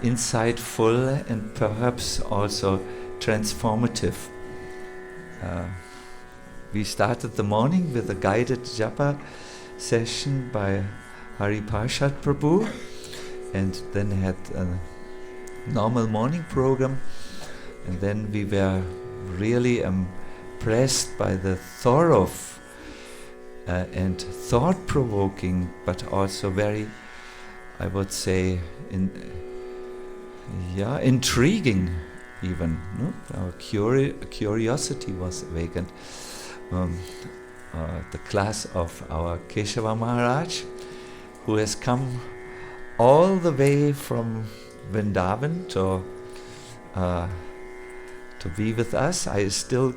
insightful and perhaps also transformative. We started the morning with a guided japa session by Hari Parshad Prabhu, and then had a normal morning program, and then we were really impressed by the thorough and thought-provoking, but also very, I would say, intriguing even. No? Our curiosity was awakened. The class of our Keshava Maharaj, who has come all the way from Vrindavan to be with us. I still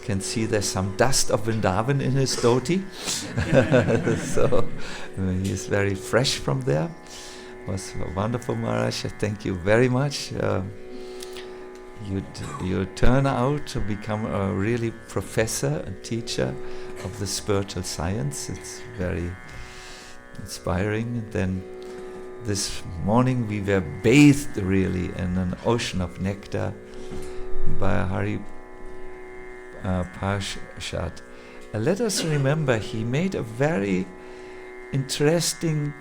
can see there's some dust of Vrindavan in his dhoti. So he's very fresh from there. It was wonderful, Maharaj. Thank you very much. You turn out to become a really professor and teacher of the spiritual science. It's very inspiring. And then this morning we were bathed really in an ocean of nectar by Hari Parshad. Let us remember, he made a very interesting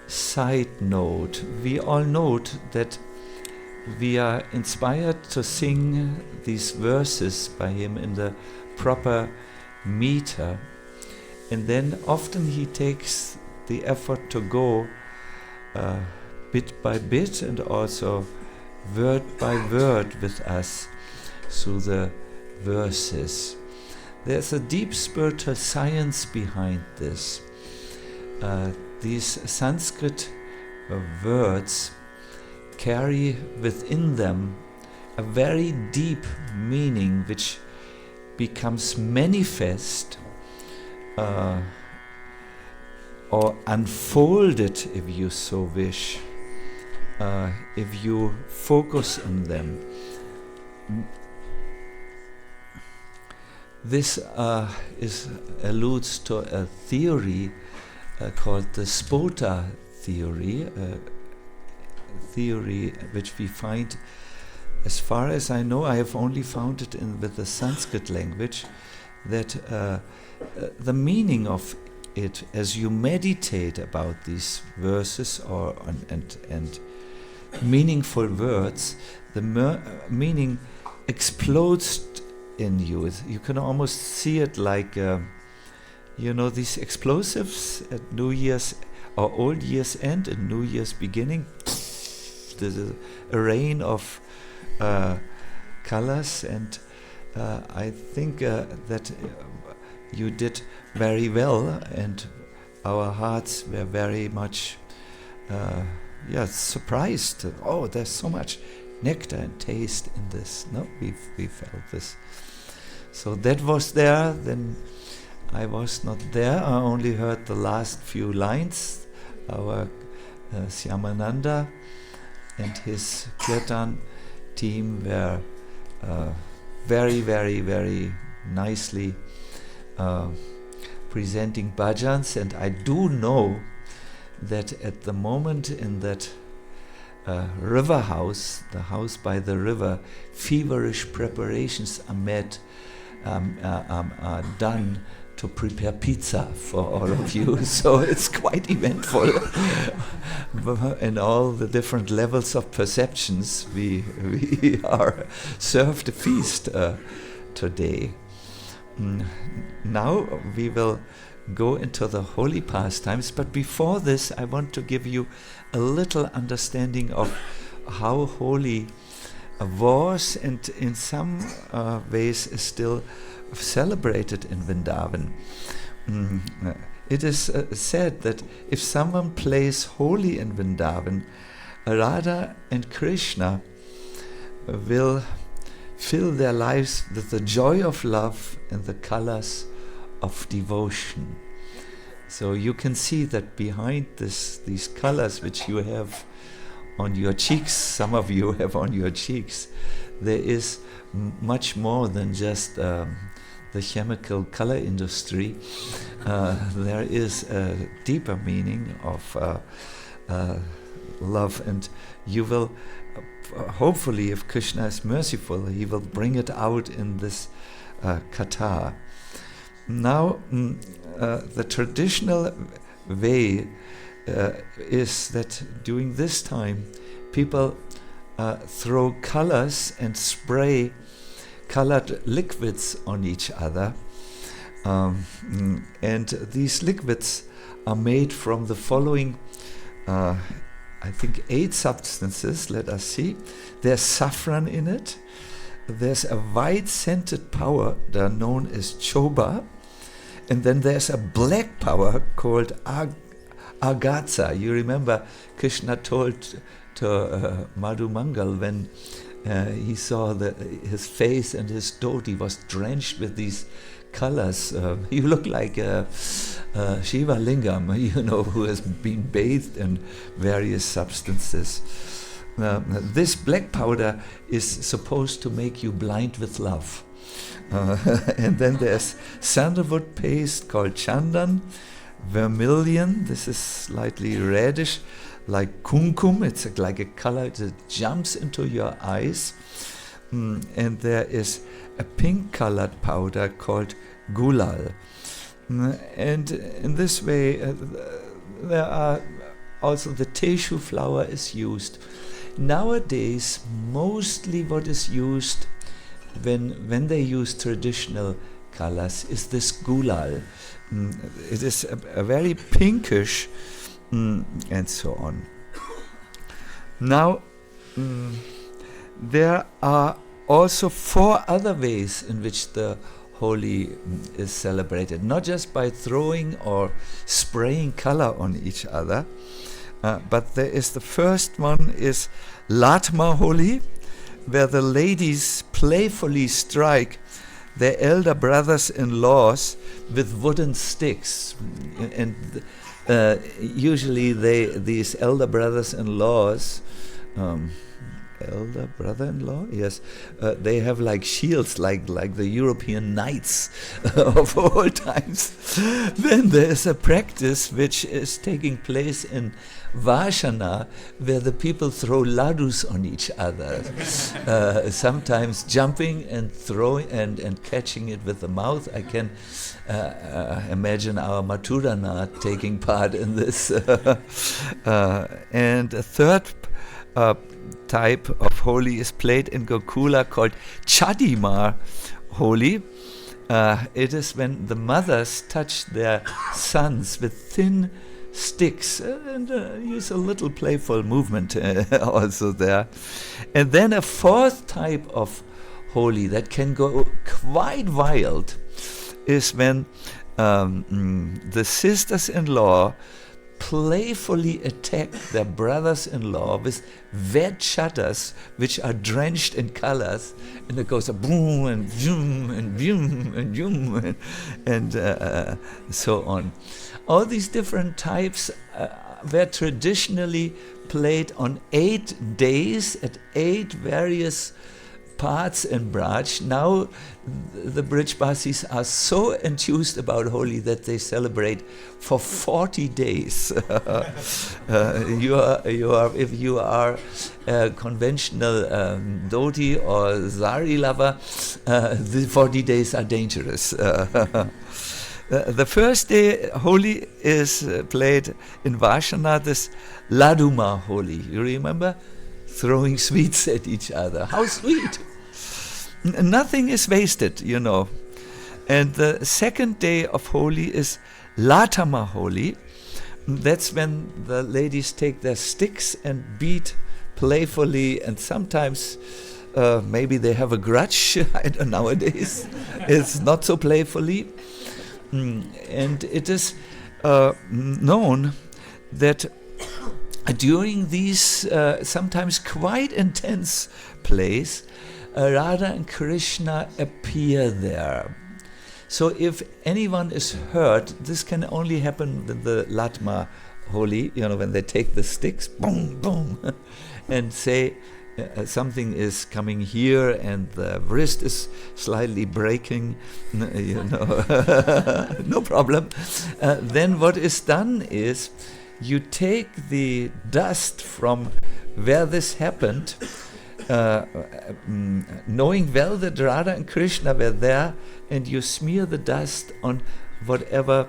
side note. We all note that we are inspired to sing these verses by him in the proper meter, and then often he takes the effort to go bit by bit and also word by word with us through the verses. There's a deep spiritual science behind this. These Sanskrit words carry within them a very deep meaning which becomes manifest or unfolded, if you so wish, if you focus on them. This alludes to a theory called the Spota theory, theory which we find, as far as I know, I have only found it with the Sanskrit language, that the meaning of it, as you meditate about these verses and meaningful words, the meaning explodes in you. You can almost see it like these explosives at New Year's or Old Year's end and New Year's beginning. There's a rain of colors, and I think that you did very well, and our hearts were very much surprised. Oh, there's so much nectar and taste in this. No, we felt this. So that was there. Then I was not there. I only heard the last few lines. Our Shyamananda and his Kirtan team were very, very, very nicely presenting bhajans, and I do know that at the moment in that river house, the house by the river, feverish preparations are done to prepare pizza for all of you. So it's quite eventful. In all the different levels of perceptions, we are served a feast today. Now we will go into the holy pastimes, but before this I want to give you a little understanding of how holy was and in some ways is still celebrated in Vrindavan. It is said that if someone plays holy in Vrindavan, Radha and Krishna will fill their lives with the joy of love and the colors of devotion. So you can see that behind these colors which you have on your cheeks, some of you have on your cheeks, there is much more than just the chemical color industry. There is a deeper meaning of love, and you will, hopefully, if Krishna is merciful, he will bring it out in this kata. Now, the traditional way is that during this time, people throw colors and spray colored liquids on each other. And these liquids are made from the following, I think, 8 substances. Let us see. There's saffron in it. There's a white scented powder known as choba. And then there's a black powder called agatsa. You remember Krishna told to Madhu Mangal when he saw his face and his dhoti was drenched with these colors. You look like Shiva Lingam, who has been bathed in various substances. This black powder is supposed to make you blind with love. And then there's sandalwood paste called chandan, vermilion, this is slightly reddish, like kumkum, it's like a color that jumps into your eyes. And there is a pink colored powder called gulal. And in this way, there are also the teshu flower is used. Nowadays, mostly what is used when they use traditional colors is this gulal. It is a very pinkish and so on. Now, there are also 4 other ways in which the Holi is celebrated, not just by throwing or spraying color on each other, but there is the first one is Latma Holi, where the ladies playfully strike their elder brothers-in-laws with wooden sticks, and usually these elder brothers-in-laws, elder brother-in-law, yes, they have like shields, like the European knights of old times. Then there is a practice which is taking place in Vashana, where the people throw ladus on each other, sometimes jumping and throwing and catching it with the mouth. I can imagine our Mathurana taking part in this. And a third type of Holi is played in Gokula called Chadimar Holi. It is when the mothers touch their sons with thin sticks and use a little playful movement also there. And then a 4th type of Holi that can go quite wild is when the sisters-in-law playfully attack their brothers-in-law with wet shutters which are drenched in colors, and it goes a boom and zoom and boom and zoom and so on. All these different types were traditionally played on 8 days at 8 various parts in Braj. Now the Brijbasis are so enthused about Holi that they celebrate for 40 days. If you are a conventional dhoti or zari lover, the 40 days are dangerous. The first day Holi is played in Vashana, this Laduma Holi. You remember? Throwing sweets at each other. How sweet! Nothing is wasted, And the second day of Holi is Latama Holi. That's when the ladies take their sticks and beat playfully, and sometimes maybe they have a grudge. I don't know, nowadays it's not so playfully. And it is known that during these sometimes quite intense plays, Radha and Krishna appear there. So if anyone is hurt, this can only happen with the Latma Holi, when they take the sticks, boom, boom, and say something is coming here and the wrist is slightly breaking, no problem. Then what is done is you take the dust from where this happened, knowing well that Radha and Krishna were there, and you smear the dust on whatever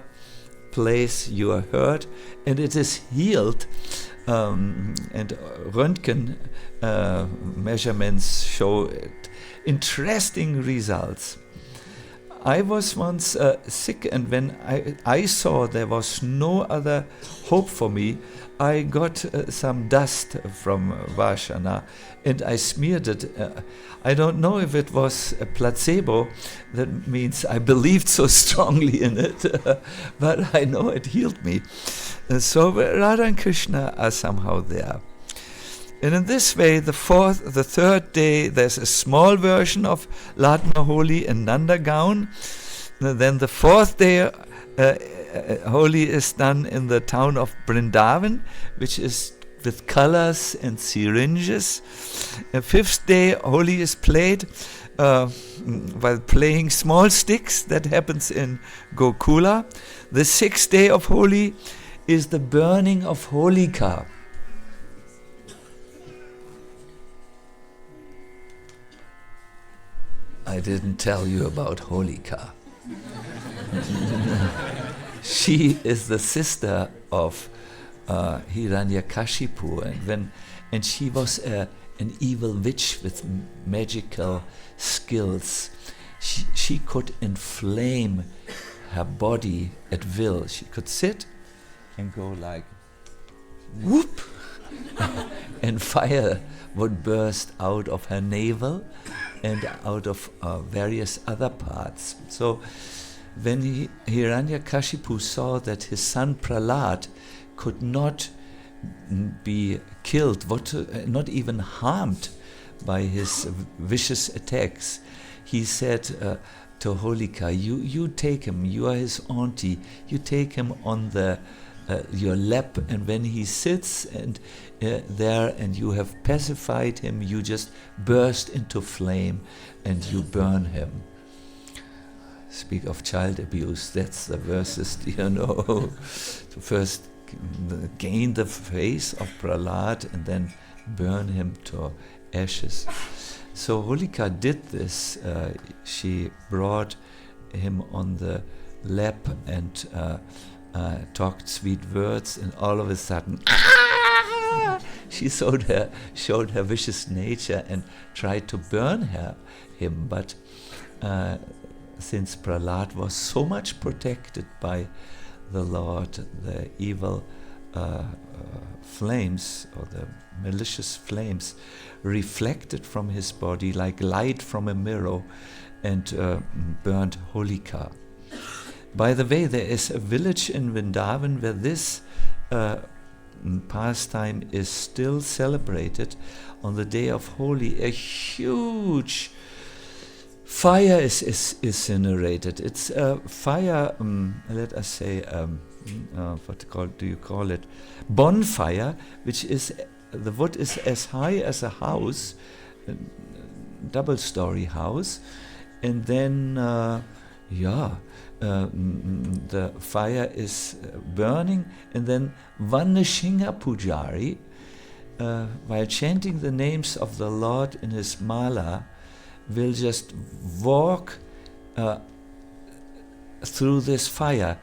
place you are hurt, and it is healed. And Röntgen measurements show it. Interesting results. I was once sick, and when I saw there was no other hope for me, I got some dust from Vashana and I smeared it. I don't know if it was a placebo, that means I believed so strongly in it, but I know it healed me. So Radha and Krishna are somehow there. And in this way, the third day, there's a small version of Latma Holi in Nandagown. Then the fourth day, Holi is done in the town of Vrindavan, which is with colors and syringes. The fifth day, Holi is played while playing small sticks. That happens in Gokula. The sixth day of Holi is the burning of Holika. I didn't tell you about Holika. She is the sister of Hiranyakashipu, and she was an evil witch with magical skills. She could inflame her body at will. She could sit and go like whoop, and fire would burst out of her navel and out of various other parts. So when Hiranyakashipu saw that his son Prahlad could not be killed, not even harmed by his vicious attacks, he said to Holika, you take him, you are his auntie, you take him on your lap, and when he sits and there and you have pacified him, you just burst into flame and you burn him. Speak of child abuse, that's the verses, to first gain the face of Prahlad and then burn him to ashes. So Holika did this. She brought him on the lap and talked sweet words, and all of a sudden she showed her vicious nature and tried to burn him, but since Prahlad was so much protected by the Lord, the evil flames, or the malicious flames, reflected from his body like light from a mirror and burned Holika. By the way, there is a village in Vrindavan where this pastime is still celebrated on the day of Holi. A huge fire is incinerated. It's a fire, let us say, what do you call it? Bonfire, which is, the wood is as high as a house, a double-story house, and then, the fire is burning, and then Vanashinga Pujari, while chanting the names of the Lord in his mala, will just walk through this fire.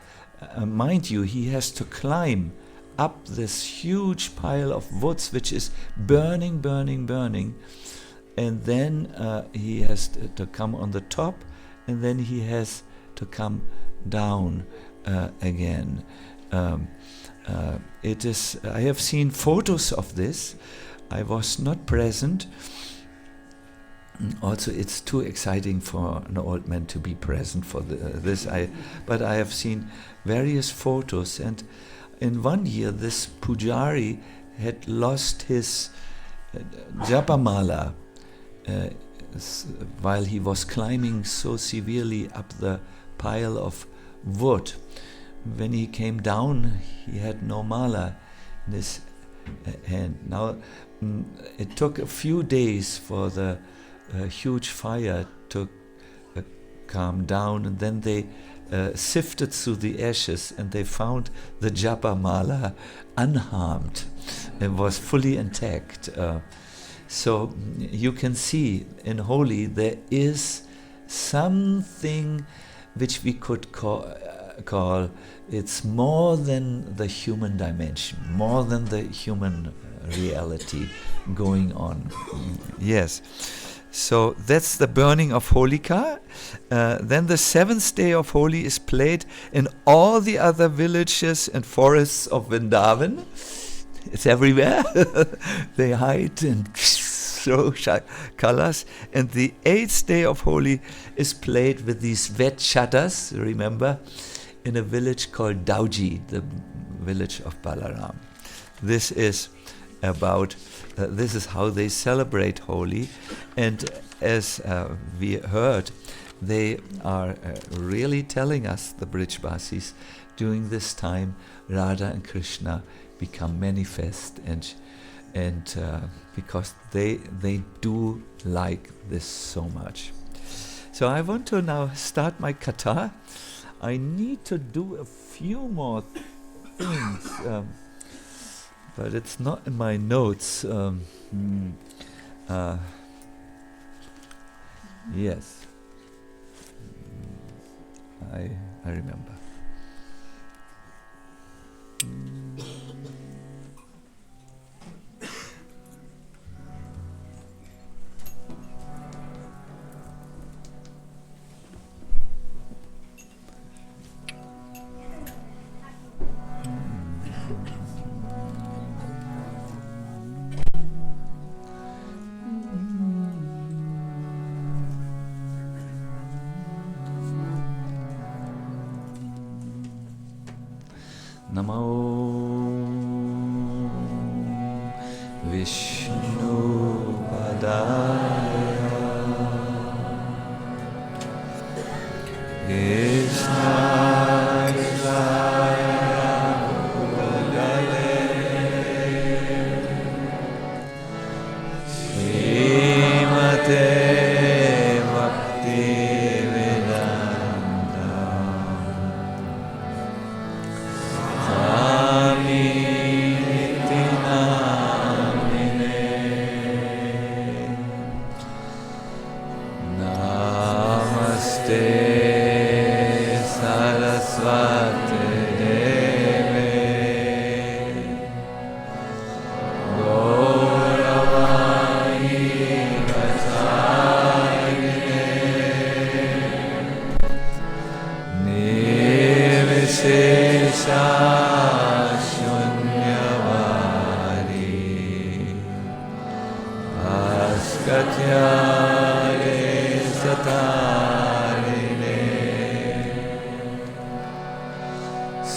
Mind you, he has to climb up this huge pile of woods which is burning, and then he has to come on the top, and then he has to come down again. It is. I have seen photos of this. I was not present. Also, it's too exciting for an old man to be present for this. But I have seen various photos, and in one year, this pujari had lost his japamala while he was climbing so severely up the pile of wood. When he came down, he had no mala in his hand. Now, it took a few days for the huge fire to calm down, and then they sifted through the ashes, and they found the japa mala unharmed. It was fully intact. So you can see in Holi there is something which we could call it's more than the human dimension, more than the human reality going on. Yes. So that's the burning of Holika. Then the 7th day of Holi is played in all the other villages and forests of Vrindavan. It's everywhere. They hide and throw colors. And the 8th day of Holi is played with these wet chatas, remember, in a village called Dauji, the village of Balaram. This is about, this is how they celebrate Holi. And as we heard, they are really telling us, the Brijvasis, during this time, Radha and Krishna become manifest, and because they do like this so much. So I want to now start my kata. I need to do a few more things, but it's not in my notes. Yes, I remember. Namo Vishnu Padaya Krishna Srimate Bhakti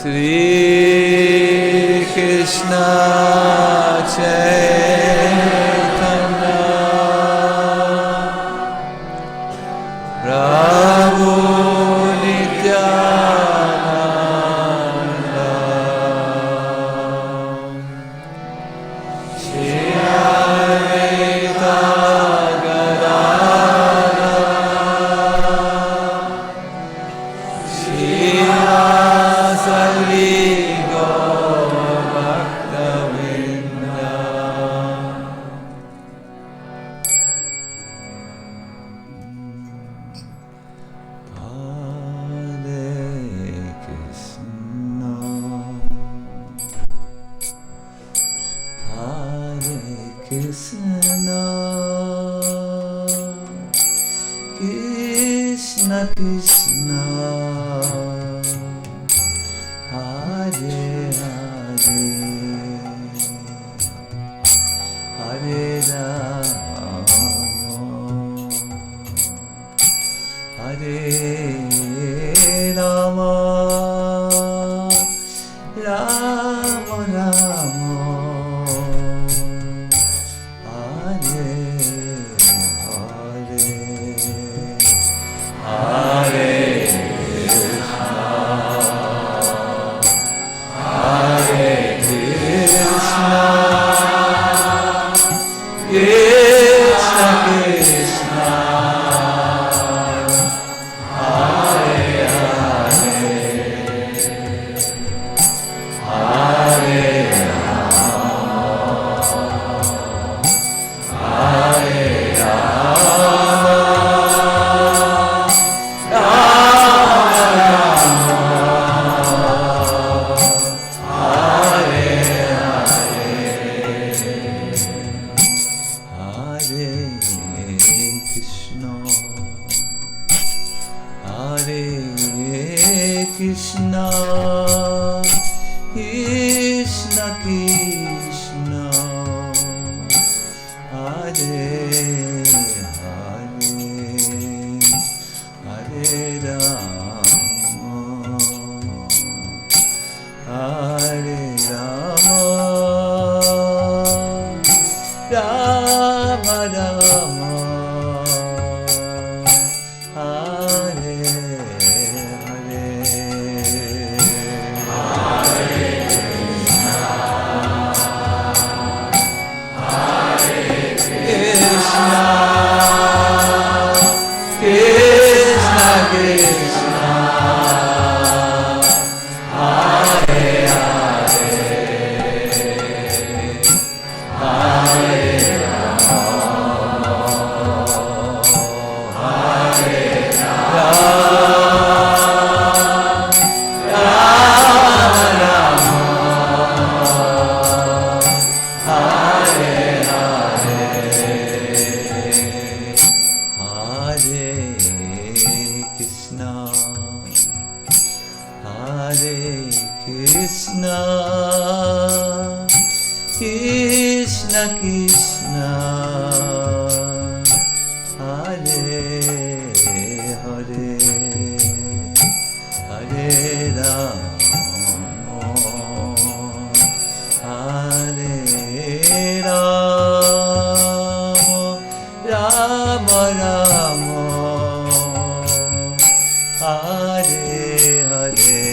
Shri Krishna Chaitanya Prabhu Nityananda Shri Advaita Gadadhara Shri Sali Krishna, Hare Hare. Krishna, Krishna Krishna, Hare Hare, Hare Rama, Hare Rama, Rama Rama, Hare Hare, Hare Krishna, Krishna Krishna, Hare Hare, Hare Rama, Hare Rama, Rama Rama, Hare Hare,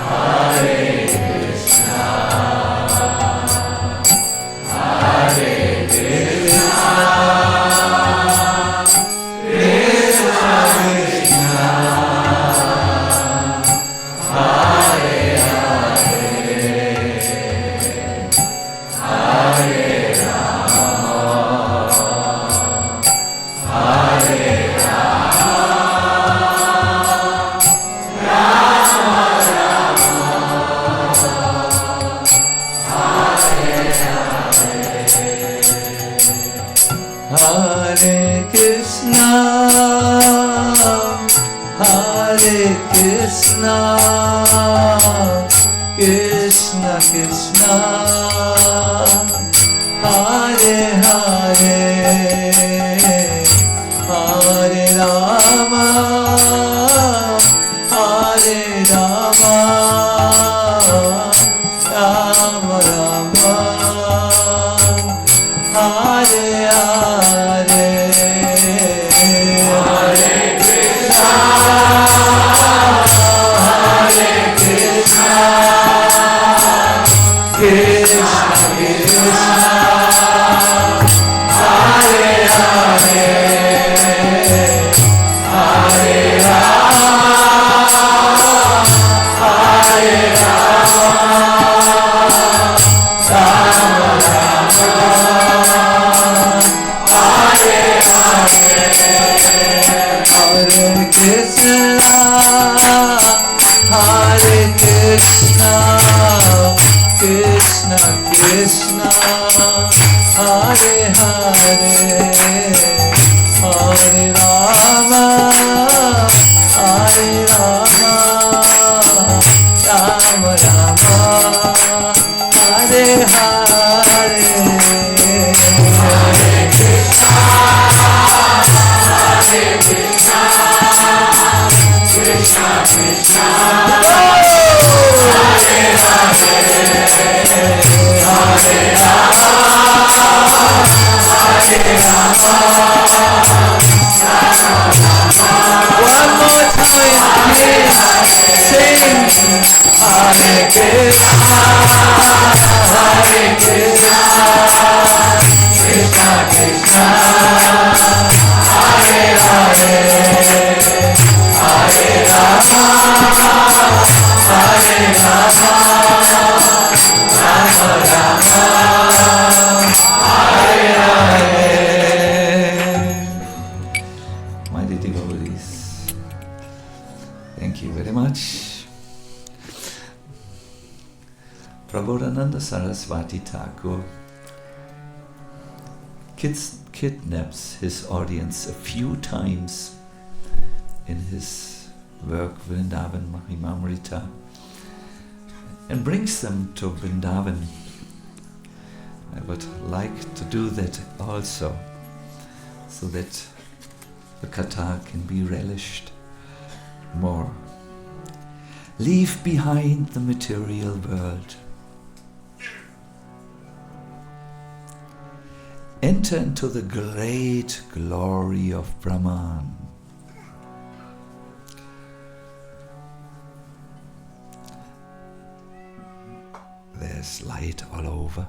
Hare Krishna, Hare Krishna, Krishna Krishna, Hare Hare, Hare Rama, Hare Rama, Rama Rama, Hare Hare, Hare Krishna, Hare Krishna, Krishna Krishna, Hare Hare, Hare Rama, Hare Rama, Hare Krishna, Hare Krishna, Krishna Krishna, Hare Hare, Hare Rama, Hare Rama, Rama Rama, Hare Hare, Hare Krishna, Hare Krishna, Krishna Krishna, Hare Hare, Hare Rama, Hare Rama, Rama Rama, Hare Hare, Hare Krishna, Hare Krishna, Krishna Krishna, Hare Hare, Hare Rama, Hare Rama, Rama Rama, Hare Hare, Hare Krishna, Hare Krishna, Krishna Krishna, Hare Hare, Hare Rama, Hare Rama, one more time, please sing. Hare Krishna, Hare Krishna, Krishna Krishna, Hare Hare, Hare Rama, Hare Rama, Rama Rama, Hare Hare. My devotees, thank you very much. Prabodhananda Saraswati Thakur kidnaps his audience a few times in his work Vrindavan Mahimamrita and brings them to Vrindavan. I would like to do that also, so that the katha can be relished more. Leave behind the material world. Enter into the great glory of Brahman. There's light all over.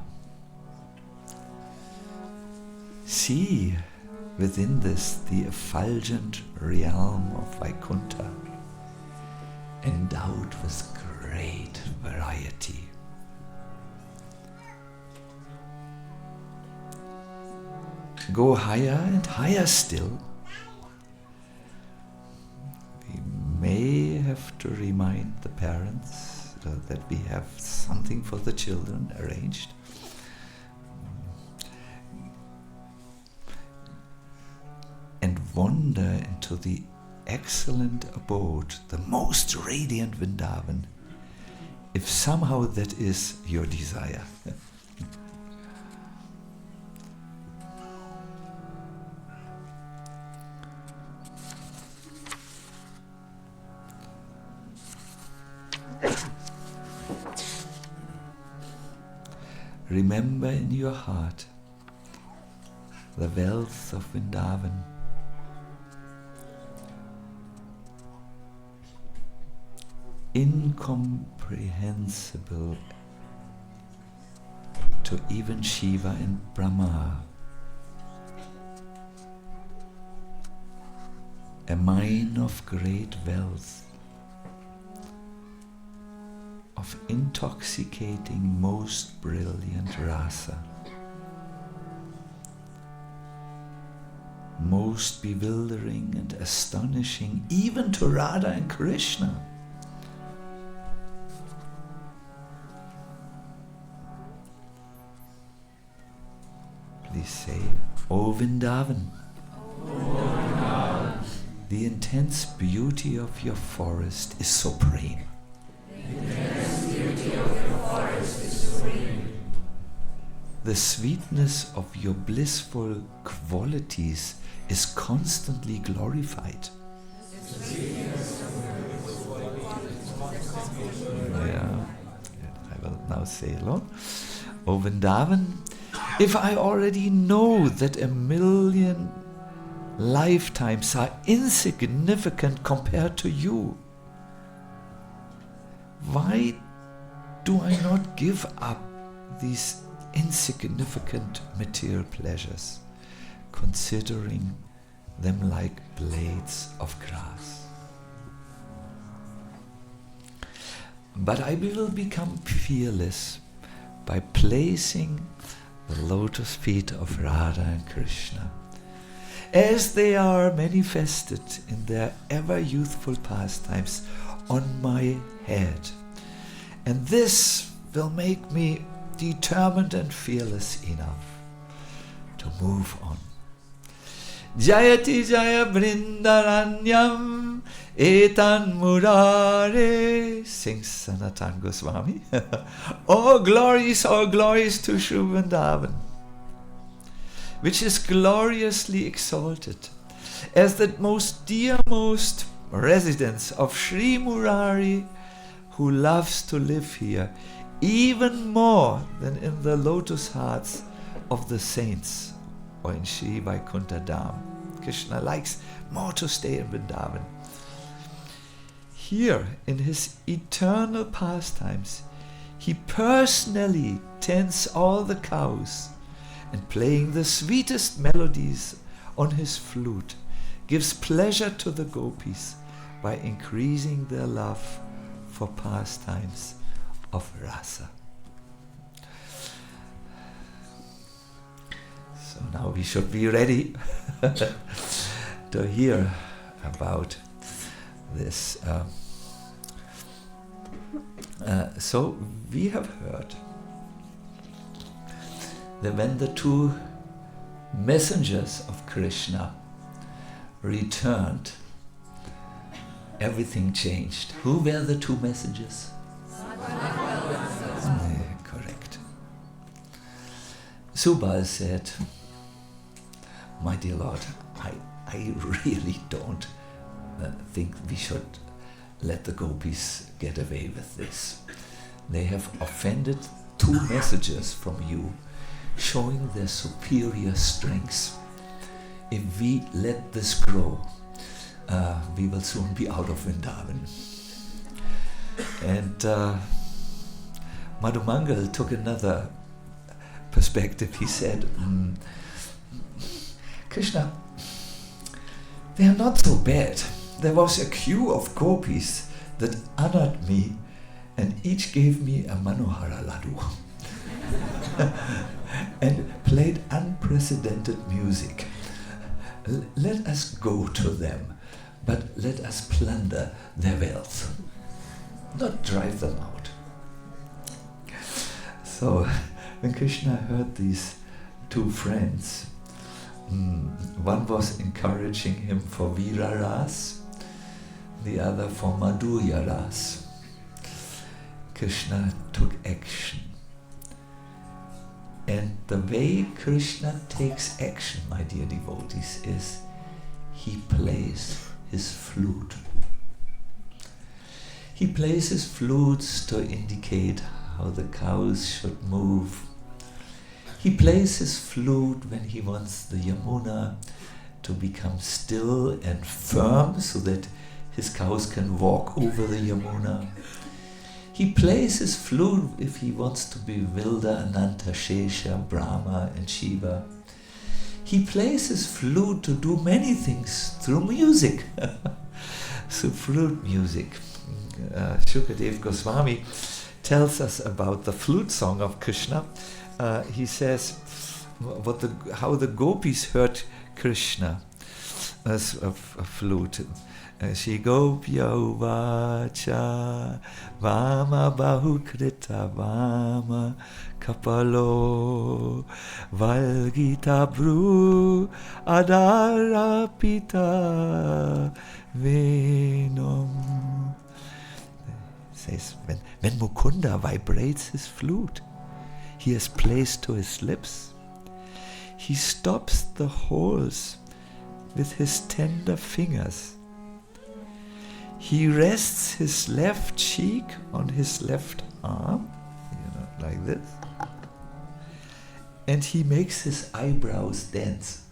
See within this the effulgent realm of Vaikuntha, endowed with great variety. Go higher and higher still. We may have to remind the parents that we have something for the children arranged. And wander into the excellent abode, the most radiant Vrindavan, if somehow that is your desire. Remember in your heart the wealth of Vrindavan. Incomprehensible to even Shiva and Brahma. A mine of great wealth, of intoxicating, most brilliant rasa, most bewildering and astonishing even to Radha and Krishna. Please say, O Vrindavan. The intense beauty of your forest is supreme. The sweetness of your blissful qualities is constantly glorified. Yeah, I will now say alone. O Vrindavan, if I already know that 1,000,000 lifetimes are insignificant compared to you, why do I not give up these insignificant material pleasures, considering them like blades of grass? But I will become fearless by placing the lotus feet of Radha and Krishna, as they are manifested in their ever youthful pastimes, on my head. And this will make me determined and fearless enough to move on. Jayati Jaya Vrindaranyam Etan Murare, sings Sacinandana Swami. All glories to Sri Vrindavan, which is gloriously exalted as the most dearmost residence of Sri Murari, who loves to live here even more than in the lotus hearts of the saints or in Sri Vaikuntha Dham. Krishna likes more to stay in Vrindavan. Here, in his eternal pastimes, he personally tends all the cows, and playing the sweetest melodies on his flute gives pleasure to the gopis by increasing their love for pastimes of rasa. So now we should be ready to hear about this. So we have heard that when the two messengers of Krishna returned everything changed. Who were the two messages? Correct. Subal said, my dear Lord, I really don't think we should let the gopis get away with this. They have offended two messages from you, showing their superior strengths. If we let this grow, we will soon be out of Vrindavan. And Madhumangal took another perspective. He said, Krishna, they are not so bad. There was a queue of gopis that honored me, and each gave me a Manohara Laddu and played unprecedented music. Let us go to them, but let us plunder their wealth, not drive them out. So when Krishna heard these two friends, one was encouraging him for Vira Ras, the other for Madhurya Ras. Krishna took action. And the way Krishna takes action, my dear devotees, is he plays his flute. He plays his flutes to indicate how the cows should move. He plays his flute when he wants the Yamuna to become still and firm so that his cows can walk over the Yamuna. He plays his flute if he wants to bewilder Ananta, Shesha, Brahma and Shiva. He plays his flute to do many things through music. So flute music. Shukadev Goswami tells us about the flute song of Krishna. He says how the gopis heard Krishna as a flute. Shri Gopya Uvacha Vama Bahukrita Vama Kapalo Valgita Bru Adara Pita Venom. Says when Mukunda vibrates his flute, he has placed to his lips, he stops the holes with his tender fingers. He rests his left cheek on his left arm, like this, and he makes his eyebrows dance.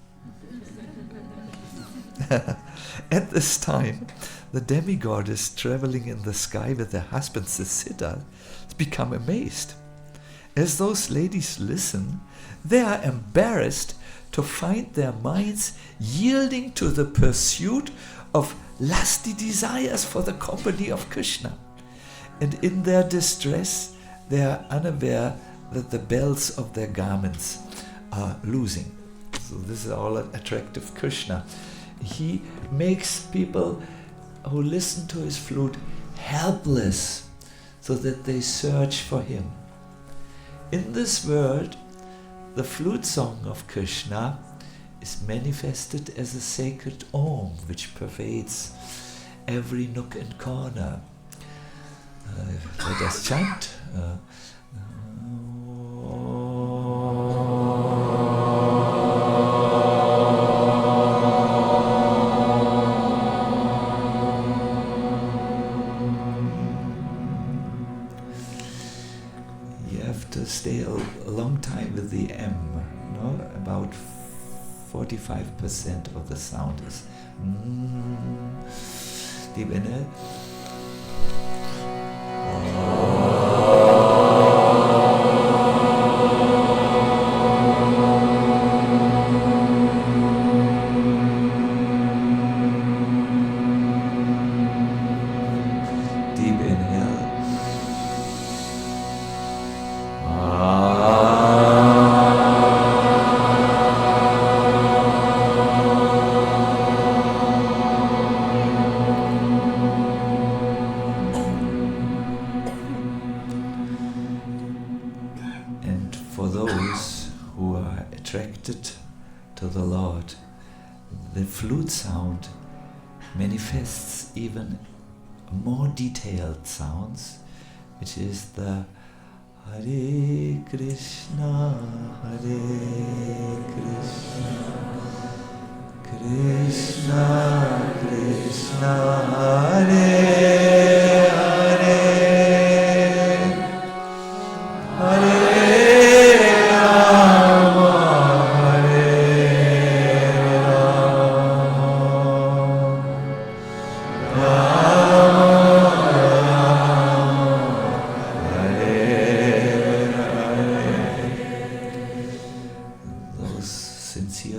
At this time, the demigoddess traveling in the sky with her husband Sisita has become amazed. As those ladies listen, they are embarrassed to find their minds yielding to the pursuit of lusty desires for the company of Krishna. And in their distress, they are unaware that the belts of their garments are losing. So this is all attractive Krishna. He makes people who listen to his flute helpless so that they search for him. In this world, the flute song of Krishna is manifested as a sacred Om which pervades every nook and corner. Let us chant. You have to stay a long time with the M, no? About 45% of the sound is deep inhale. Deep inhale. To the Lord, the flute sound manifests even more detailed sounds, which is the Hare Krishna, Krishna Krishna, Hare Hare, Hare Rama, Hare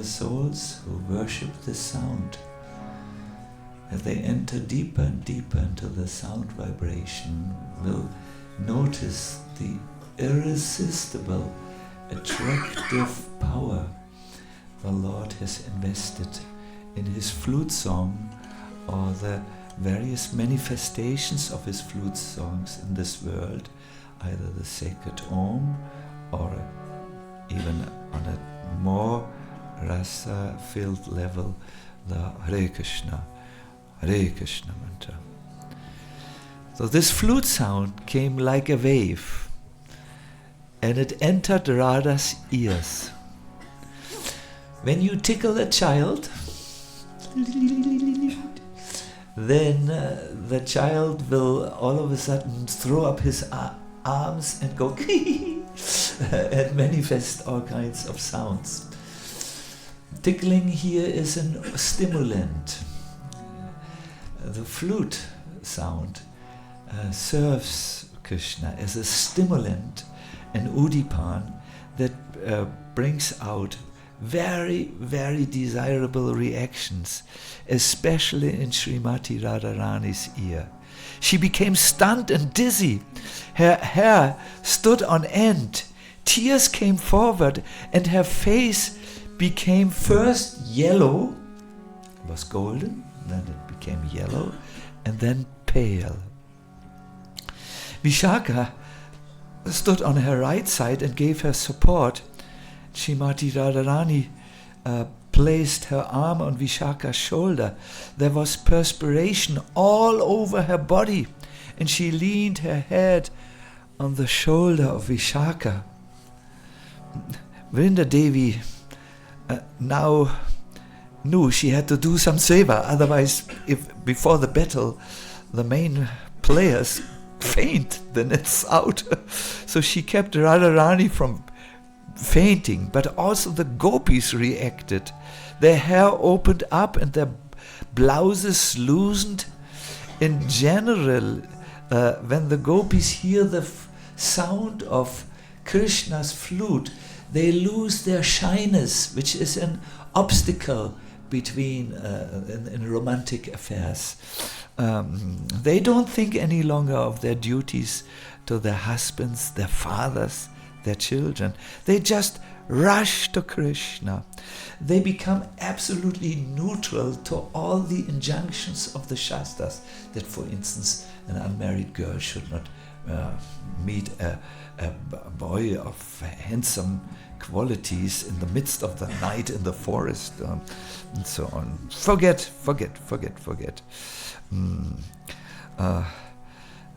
souls who worship this sound, as they enter deeper and deeper into the sound vibration, will notice the irresistible, attractive power the Lord has invested in his flute song, or the various manifestations of his flute songs in this world, either the sacred Om or even on a more rasa-filled level, the Hare Krishna mantra. So this flute sound came like a wave, and it entered Radha's ears. When you tickle a child, then the child will all of a sudden throw up his arms and go and manifest all kinds of sounds. Tickling here is a stimulant. The flute sound serves Krishna as a stimulant, an udipan that brings out very, very desirable reactions, especially in Srimati Radharani's ear. She became stunned and dizzy. Her hair stood on end. Tears came forward, and her face became first yellow, it was golden, then it became yellow, and then pale. Vishaka stood on her right side and gave her support. Srimati Radharani placed her arm on Vishaka's shoulder. There was perspiration all over her body, and she leaned her head on the shoulder of Vishaka. Vrinda Devi now knew she had to do some seva, otherwise if before the battle the main players faint, then it's out. So she kept Radharani from fainting, but also the gopis reacted. Their hair opened up and their blouses loosened. In general, when the gopis hear the sound of Krishna's flute, they lose their shyness, which is an obstacle between in romantic affairs. They don't think any longer of their duties to their husbands, their fathers, their children. They just rush to Krishna. They become absolutely neutral to all the injunctions of the Shastras, that, for instance, an unmarried girl should not meet a boy of handsome qualities in the midst of the night in the forest, and so on. Forget.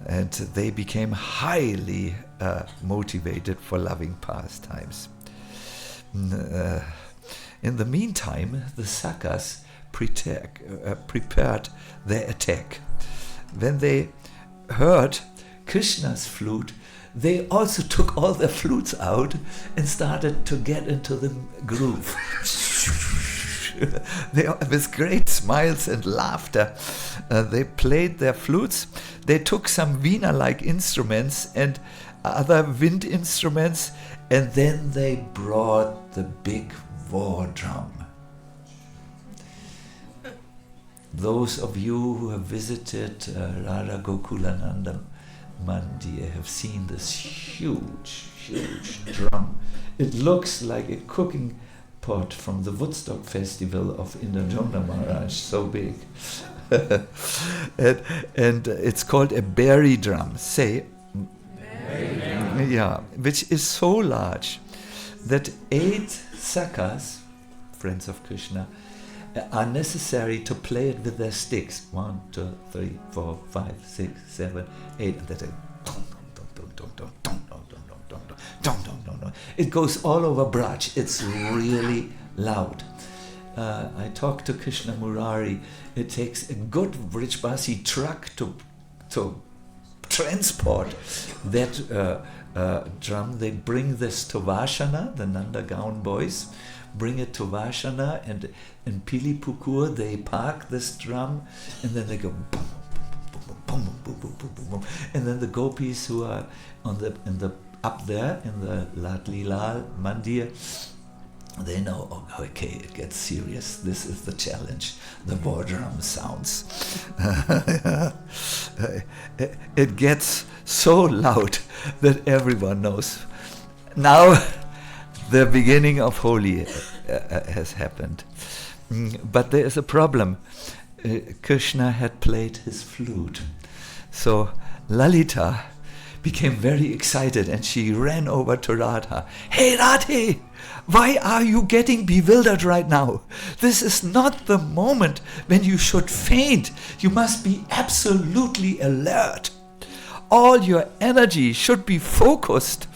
And they became highly motivated for loving pastimes. In the meantime, the Sakas prepared their attack. When they heard Krishna's flute, they also took all their flutes out and started to get into the groove. They, with great smiles and laughter, they played their flutes. They took some veena-like instruments and other wind instruments, and then they brought the big war drum. Those of you who have visited Radha Gokulananda Mandir have seen this huge drum. It looks like a cooking pot from the Woodstock Festival of Indrajomna Maharaj, so big. and it's called a berry drum. Say, yeah, which is so large that 8 Sakas, friends of Krishna, are necessary to play it with their sticks. 1, 2, 3, 4, 5, 6, 7, 8, and that's it. It goes all over Braj. It's really loud. I talked to Krishna Murari. It takes a good Vrijbasi truck to transport that drum. They bring this to Vashana, the Nandagaon boys, bring it to Vashana, and in Pilipukur they park this drum, and then they go boom, boom, boom, boom, boom, boom, boom, boom, boom. And then the gopis who are up there in the Ladlilal Mandir, they know, oh, okay, it gets serious. This is the challenge. The war drum sounds. It gets so loud that everyone knows. Now, the beginning of Holi has happened. But there is a problem. Krishna had played his flute. So Lalita became very excited and she ran over to Radha. Hey Radhe, why are you getting bewildered right now? This is not the moment when you should faint. You must be absolutely alert. All your energy should be focused.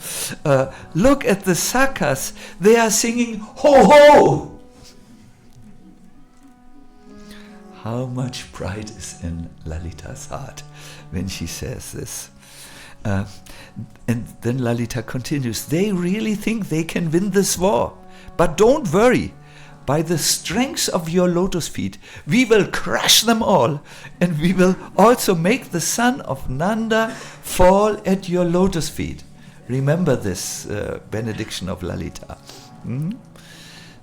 Look at the sakas. They are singing ho ho. How much pride is in Lalita's heart when she says this. And then Lalita continues, they really think they can win this war. But don't worry. By the strength of your lotus feet, we will crush them all, and we will also make the son of Nanda fall at your lotus feet. Remember this benediction of Lalita.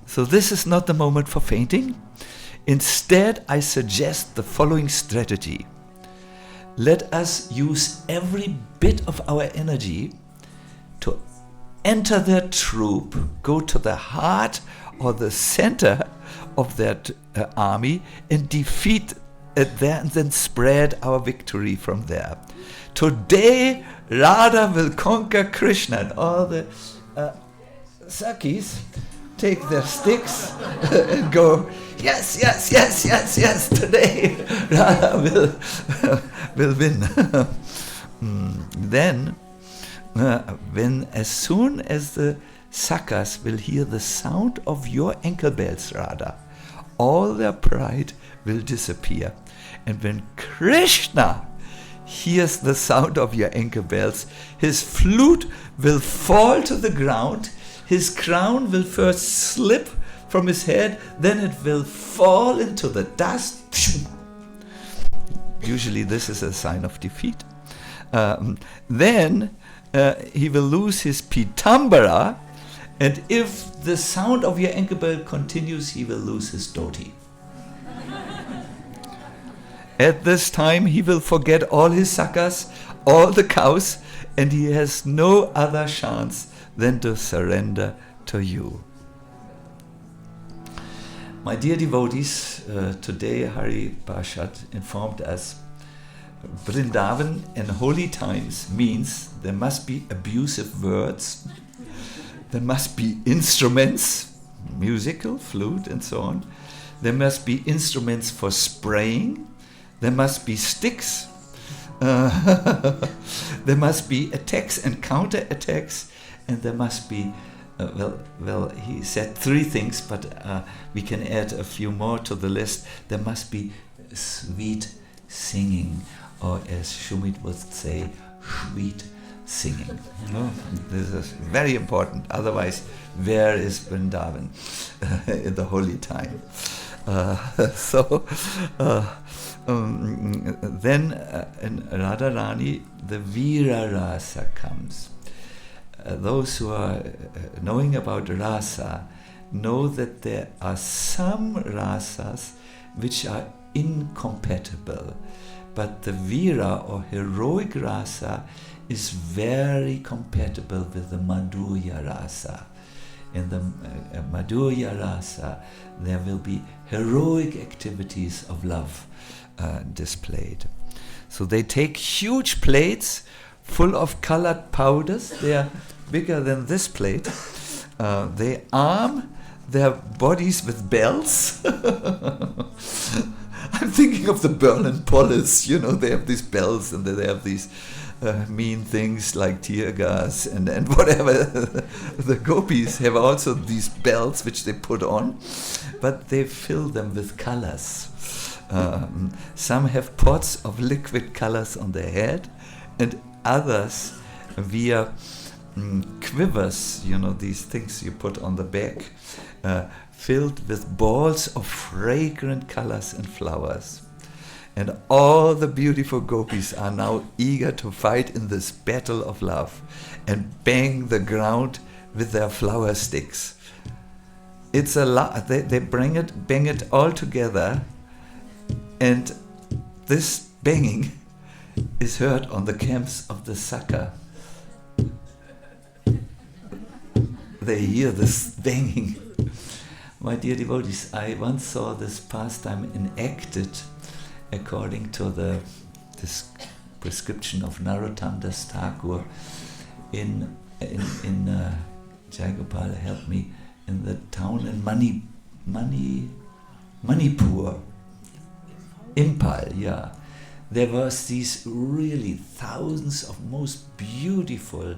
So this is not the moment for fainting. Instead, I suggest the following strategy. Let us use every bit of our energy to enter their troop, go to the heart or the center of that army and defeat it there, and then spread our victory from there. Today, Radha will conquer Krishna, and all the Sakis take their sticks and go, yes, yes, yes, yes, yes, today Radha will win. Then, as soon as the Sakas will hear the sound of your ankle bells, Radha, all their pride will disappear. And when Krishna hears the sound of your ankle bells, his flute will fall to the ground, his crown will first slip from his head, then it will fall into the dust. Usually this is a sign of defeat. Then he will lose his pitambara, and if the sound of your ankle bell continues, he will lose his dhoti. At this time, he will forget all his sakas, all the cows, and he has no other chance than to surrender to you. My dear devotees, today Hari Parshad informed us Vrindavan in holy times means there must be abusive words, there must be instruments, musical, flute and so on, there must be instruments for spraying, there must be sticks, there must be attacks and counter-attacks, and there must be he said 3 things, but we can add a few more to the list. There must be sweet singing, or as Shumit would say, sweet singing. This is very important. Otherwise, where is Vrindavan in the holy time? Then in Radharani, the Vira Rasa comes. Those who are knowing about rasa know that there are some rasas which are incompatible, but the vira or heroic rasa is very compatible with the madhurya rasa. In the madhurya rasa there will be heroic activities of love displayed. So they take huge plates full of colored powders. They are bigger than this plate. They arm their bodies with bells. I'm thinking of the Berlin police, they have these bells and they have these mean things like tear gas and whatever. The gopis have also these bells which they put on, but they fill them with colors. Some have pots of liquid colors on their head, and others wear quivers, these things you put on the back, filled with balls of fragrant colors and flowers. And all the beautiful gopis are now eager to fight in this battle of love and bang the ground with their flower sticks. It's a lot. They bang it all together, and this banging is heard on the camps of the Saka. They hear this banging. My dear devotees, I once saw this pastime enacted according to this prescription of Narottam Das Thakur in Jayagopal, help me, in the town in Manipur, Impal, yeah. There was these really thousands of most beautiful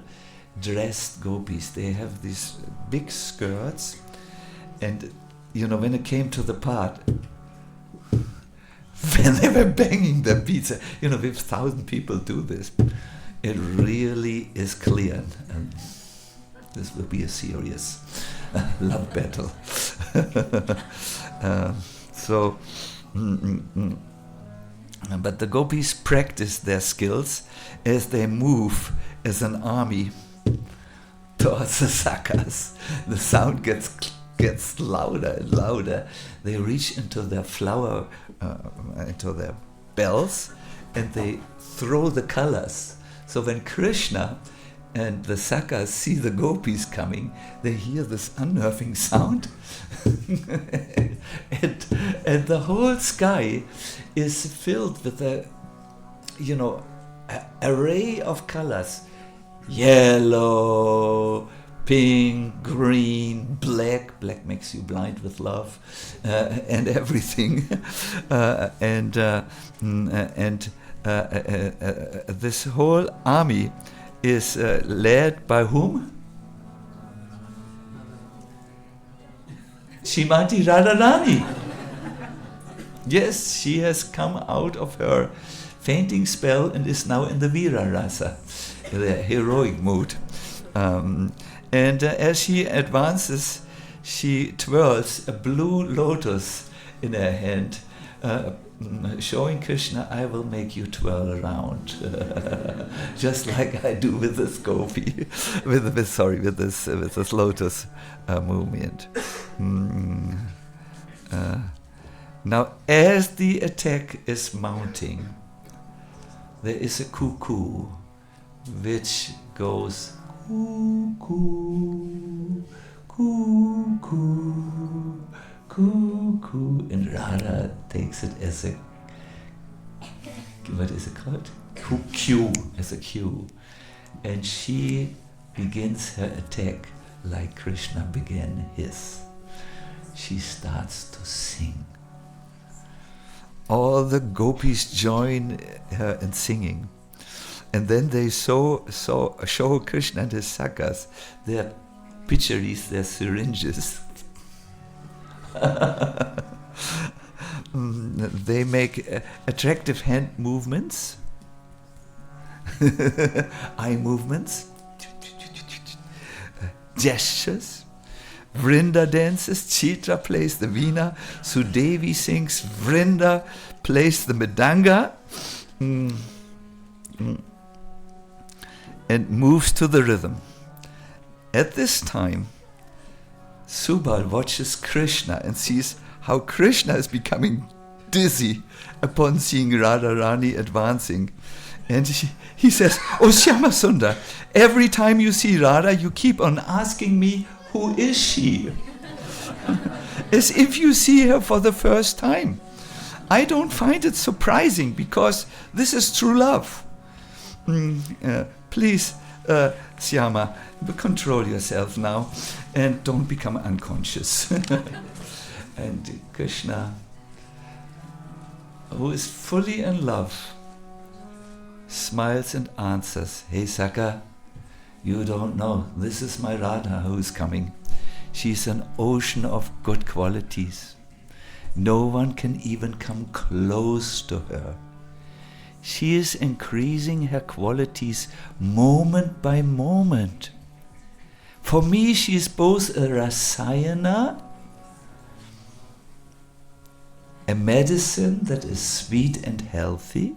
dressed gopis. They have these big skirts, and when it came to the part, when they were banging their beats, if 1,000 people do this, it really is clear, and this will be a serious love battle. But the gopis practice their skills as they move as an army towards the Sakas. The sound gets louder and louder. They reach into their into their bells, and they throw the colors. So when Krishna and the Sakas see the gopis coming, they hear this unnerving sound, and the whole sky is filled with a array of colors: yellow, pink, green, black. Black makes you blind with love, and everything. This whole army is led by whom? Srimati Radharani. Yes, she has come out of her fainting spell and is now in the Vira Rasa, the heroic mood. And as she advances, she twirls a blue lotus in her hand, showing Krishna, I will make you twirl around, just like I do with this gopi, with this lotus movement. Now, as the attack is mounting, there is a cuckoo which goes cuckoo, cuckoo, cuckoo, and Radha takes it as a, what is it called? Cue, as a cue. And she begins her attack like Krishna began his. She starts to sing. All the gopis join her in singing. And then they show Krishna and his Sakas their pitcheries, their syringes. They make attractive hand movements, eye movements, gestures. Vrinda dances, Chitra plays the veena, Sudevi sings, Vrinda plays the mridanga, and moves to the rhythm. At this time, Subal watches Krishna and sees how Krishna is becoming dizzy upon seeing Radharani advancing. And he says, "Oh Shyama Sundar, every time you see Radha, you keep on asking me, who is she?" As if you see her for the first time. I don't find it surprising, because this is true love. Please, Shyama, control yourself now and don't become unconscious. And Krishna, who is fully in love, smiles and answers, "Hey Saka, you don't know, this is my Radha who is coming. She's an ocean of good qualities. No one can even come close to her. She is increasing her qualities moment by moment. For me, she is both a rasayana, a medicine that is sweet and healthy,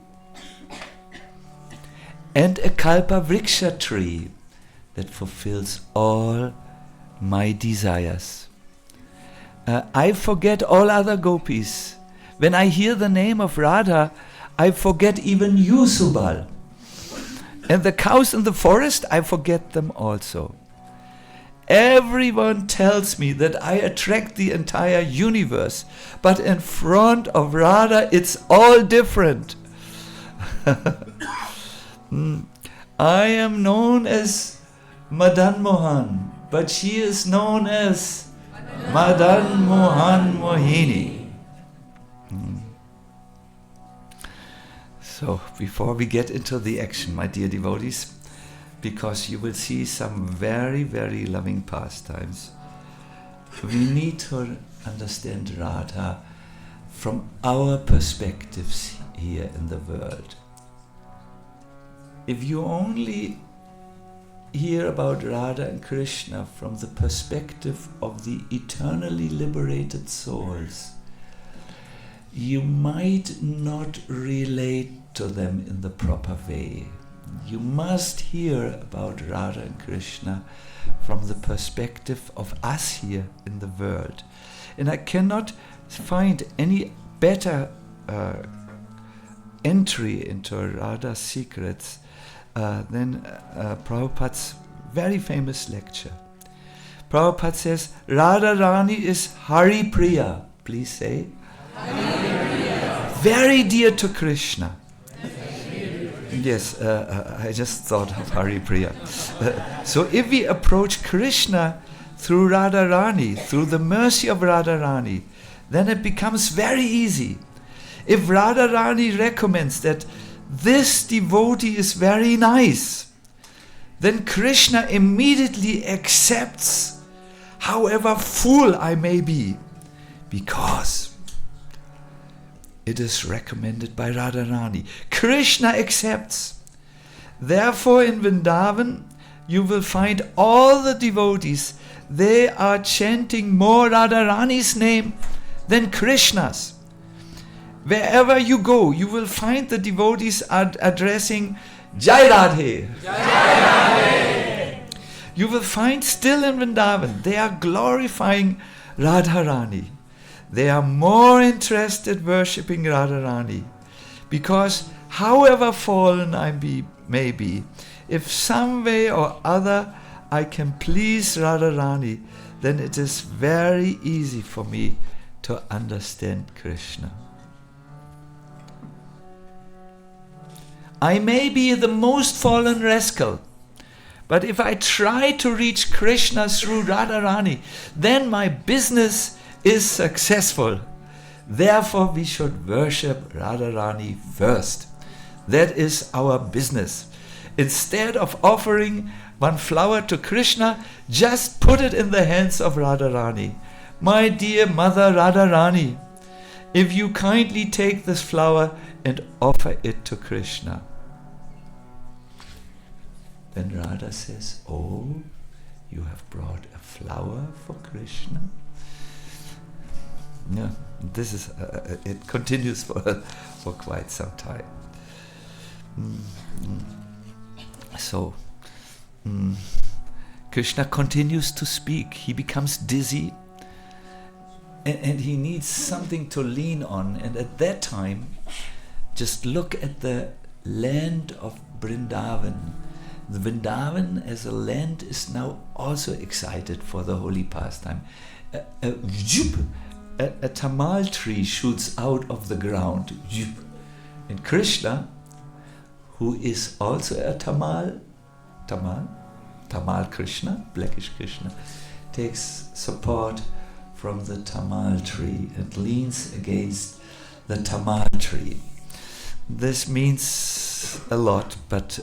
and a kalpa vriksha tree that fulfills all my desires. I forget all other gopis. When I hear the name of Radha, I forget even you, Subal. And the cows in the forest, I forget them also. Everyone tells me that I attract the entire universe, but in front of Radha, it's all different. I am known as Madan Mohan, but she is known as Madan Mohan Mohini. So, before we get into the action, my dear devotees, because you will see some very, very loving pastimes, we need to understand Radha from our perspectives here in the world. If you only hear about Radha and Krishna from the perspective of the eternally liberated souls, you might not relate to them in the proper way. You must hear about Radha and Krishna from the perspective of us here in the world. And I cannot find any better entry into Radha's secrets than Prabhupada's very famous lecture. Prabhupada says, Radha Rani is Hari Priya. Please say. Very dear to Krishna. Yes, I just thought of Hari Priya. So if we approach Krishna through Radha Rani, through the mercy of Radha Rani, then it becomes very easy. If Radha Rani recommends that this devotee is very nice, then Krishna immediately accepts, however fool I may be, because it is recommended by Radharani. Krishna accepts. Therefore in Vrindavan you will find all the devotees, they are chanting more Radharani's name than Krishna's. Wherever you go, you will find the devotees are addressing Jai Radhe. Jai Radhe. You will find still in Vrindavan, they are glorifying Radharani. They are more interested worshipping Radharani, because however fallen I may be, if some way or other I can please Radharani, then it is very easy for me to understand Krishna. I may be the most fallen rascal, but if I try to reach Krishna through Radharani, then my business is successful. Therefore we should worship Radharani first. That is our business. Instead of offering one flower to Krishna, just put it in the hands of Radharani. My dear Mother Radharani, if you kindly take this flower and offer it to Krishna. Then Radha says, oh, you have brought a flower for Krishna? Yeah, this is it continues for quite some time. So Krishna continues to speak. He becomes dizzy, and he needs something to lean on. And at that time, just look at the land of Vrindavan. The Vrindavan as a land is now also excited for the holy pastime. A tamal tree shoots out of the ground. And Krishna, who is also a tamal, Tamal Krishna, blackish Krishna, takes support from the tamal tree and leans against the tamal tree. This means a lot, but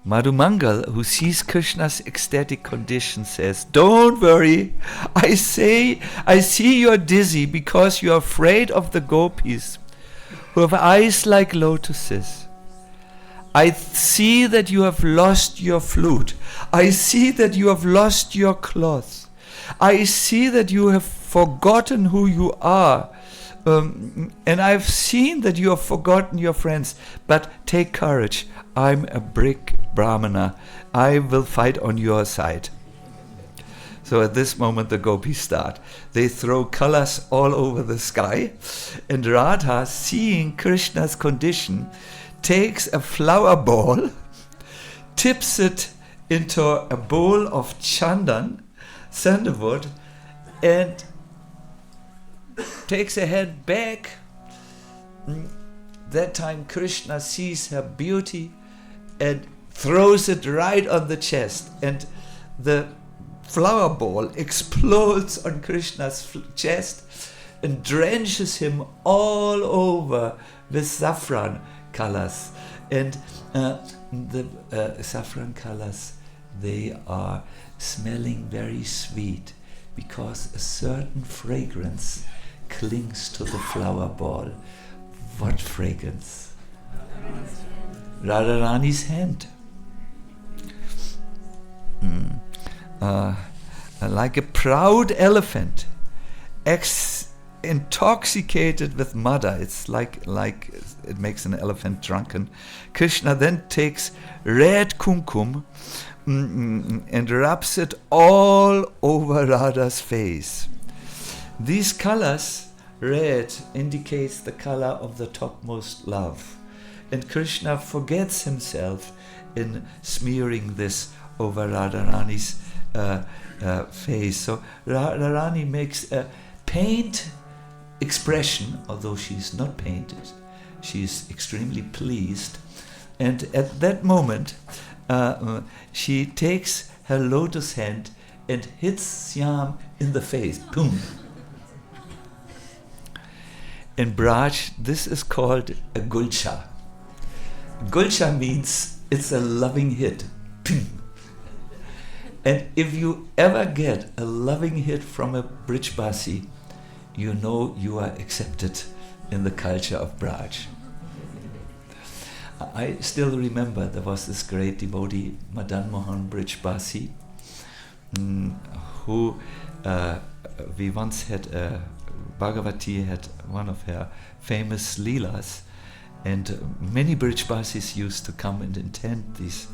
Madhumangal, who sees Krishna's ecstatic condition, says, "Don't worry, I see you're dizzy because you're afraid of the gopis who have eyes like lotuses. I see that you have lost your flute. I see that you have lost your cloth. I see that you have forgotten who you are. And I've seen that you have forgotten your friends. But take courage. I'm a brick Brahmana. I will fight on your side." So at this moment the gopis start. They throw colors all over the sky. And Radha, seeing Krishna's condition, takes a flower ball, tips it into a bowl of chandan, sandalwood, and takes her head back. That time Krishna sees her beauty and throws it right on the chest, and the flower ball explodes on Krishna's chest and drenches him all over with saffron colors. And the saffron colors, they are smelling very sweet because a certain fragrance clings to the flower ball. What fragrance? Radharani's hand. Like a proud elephant, intoxicated with mada, it's like it makes an elephant drunken. Krishna then takes red kumkum and rubs it all over Radha's face. These colors, red indicates the color of the topmost love, and Krishna forgets himself in smearing this over Radharani's face. So Radharani makes a pained expression, although she's not painted. She's extremely pleased, and at that moment she takes her lotus hand and hits Syam in the face. Boom! In Braj, this is called a gulcha. Gulcha means it's a loving hit. And if you ever get a loving hit from a Brijbasi, you know you are accepted in the culture of Braj. I still remember there was this great devotee, Madan Mohan Brijbasi, who we once had Bhagavati had one of her famous Leelas, and many Brijbasis used to come and attend these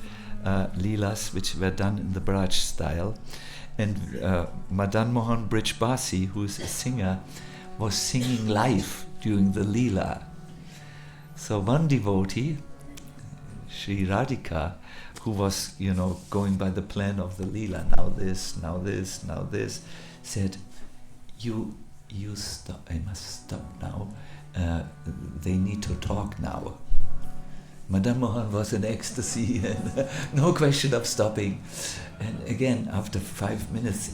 Leelas, which were done in the Braj style. And Madan Mohan Brijbasi, who is a singer, was singing live during the Leela. So one devotee, Sri Radhika, who was, going by the plan of the Leela, now this, now this, now this, said, you stop, I must stop now, they need to talk now. Madan Mohan was in ecstasy and no question of stopping. And again, after 5 minutes,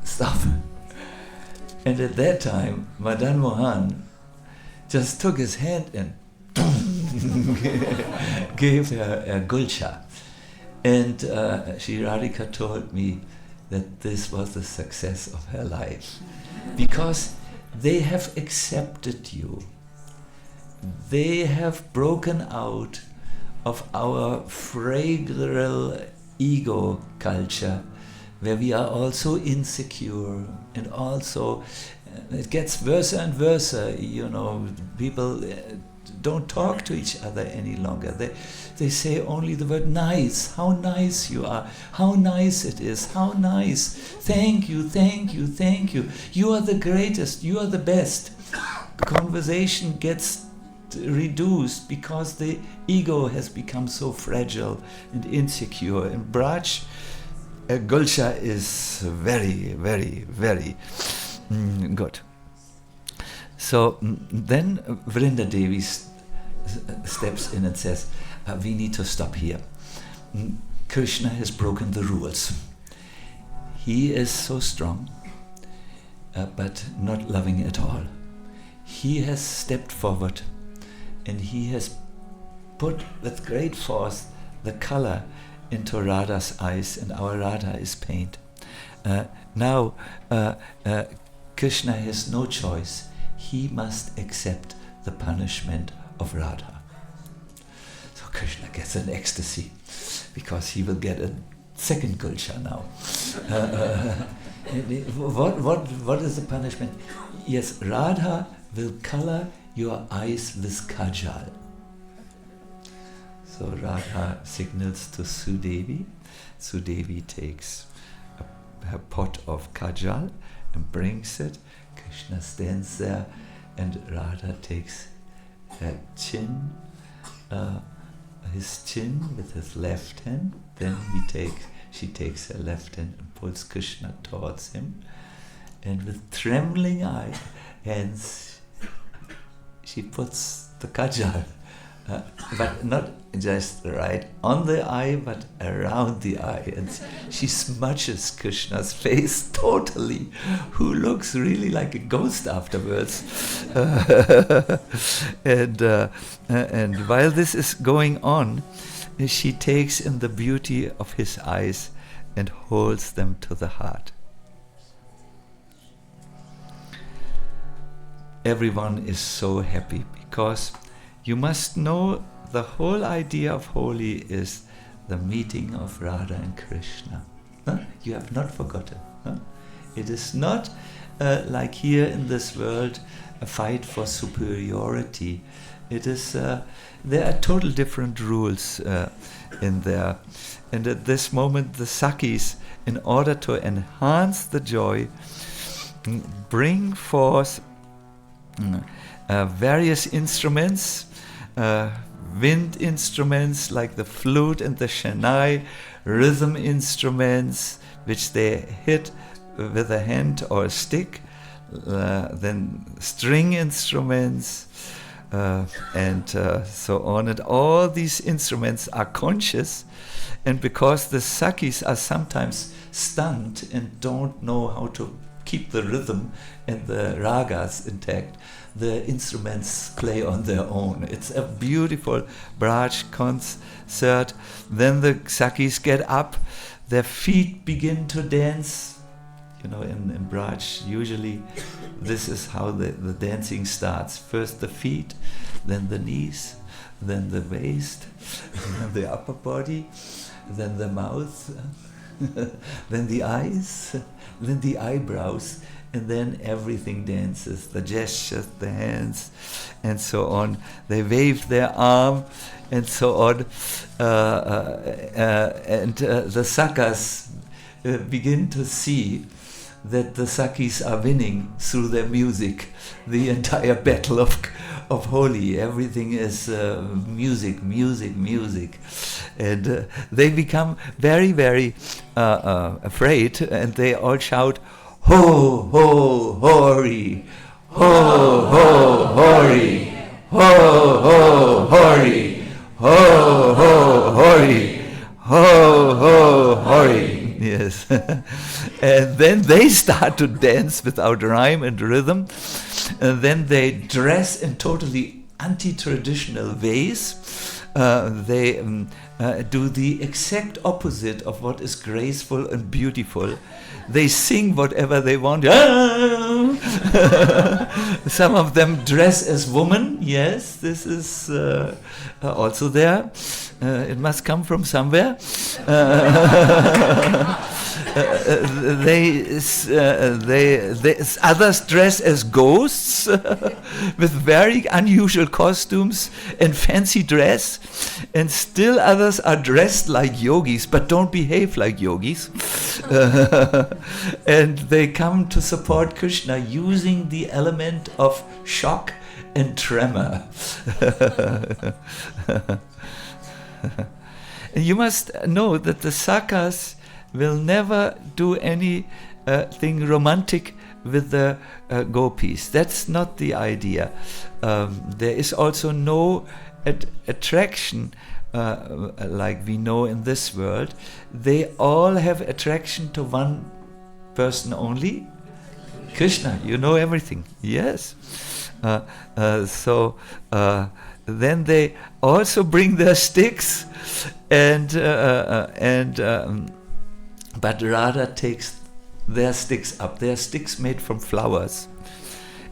stop. And at that time, Madan Mohan just took his hand and gave her a gulcha. And Sri Radhika told me that this was the success of her life, because they have accepted you. They have broken out of our fragile ego culture, where we are also insecure, and also it gets worse and worse. People don't talk to each other any longer. They say only the word nice. How nice you are. How nice it is. How nice. Thank you, thank you, thank you. You are the greatest. You are the best. Conversation gets reduced because the ego has become so fragile and insecure. In Braj, Gulcha is very, very, very Good. So then Vrinda Devi steps in and says, we need to stop here. Krishna has broken the rules. He is so strong, but not loving at all. He has stepped forward and he has put with great force the color into Radha's eyes, and our Radha is pained. Now Krishna has no choice. He must accept the punishment of Radha. So Krishna gets an ecstasy because he will get a second Gulcha now. What is the punishment? Yes, Radha will color your eyes with kajal. So Radha signals to Sudevi. Sudevi takes her pot of kajal and brings it. Krishna stands there and Radha takes her chin, his chin with his left hand. Then she takes her left hand and pulls Krishna towards him. And with trembling hands, she puts the kajal, but not just right on the eye, but around the eye. And she smudges Krishna's face totally, who looks really like a ghost afterwards. And while this is going on, she takes in the beauty of his eyes and holds them to the heart. Everyone is so happy because you must know the whole idea of Holi is the meeting of Radha and Krishna. Huh? You have not forgotten. Huh? It is not like here in this world a fight for superiority. It is there are total different rules in there. And at this moment the Sakis, in order to enhance the joy, bring forth various instruments, wind instruments like the flute and the shehnai, rhythm instruments which they hit with a hand or a stick, then string instruments, and so on. And all these instruments are conscious, and because the Sakis are sometimes stunned and don't know how to keep the rhythm and the ragas intact, the instruments play on their own. It's a beautiful Braj concert. Then the Sakis get up, their feet begin to dance. You know, in Braj, usually this is how the dancing starts. First the feet, then the knees, then the waist, then the upper body, then the mouth, then the eyes, then the eyebrows, and then everything dances, the gestures, the hands, and so on. They wave their arm, and so on. And the Sakas begin to see that the Sakis are winning through their music. The entire battle of Holi, everything is music, music, music. And they become very, very afraid, and they all shout, "Ho, ho, hori! Ho, ho, hori! Ho, ho, hori! Ho, ho, hori! Ho, ho, hori!" Yes. And then they start to dance without rhyme and rhythm. And then they dress in totally anti-traditional ways. They do the exact opposite of what is graceful and beautiful. They sing whatever they want. Some of them dress as women. Yes, this is also there. It must come from somewhere. Others dress as ghosts with very unusual costumes and fancy dress, and still others are dressed like yogis but don't behave like yogis. And they come to support Krishna using the element of shock and tremor. You must know that the Sakas will never do any thing romantic with the gopis. That's not the idea. There is also no attraction like we know in this world. They all have attraction to one person only, Krishna. You know everything. Yes. So then they also bring their sticks, but Radha takes their sticks up. They are sticks made from flowers.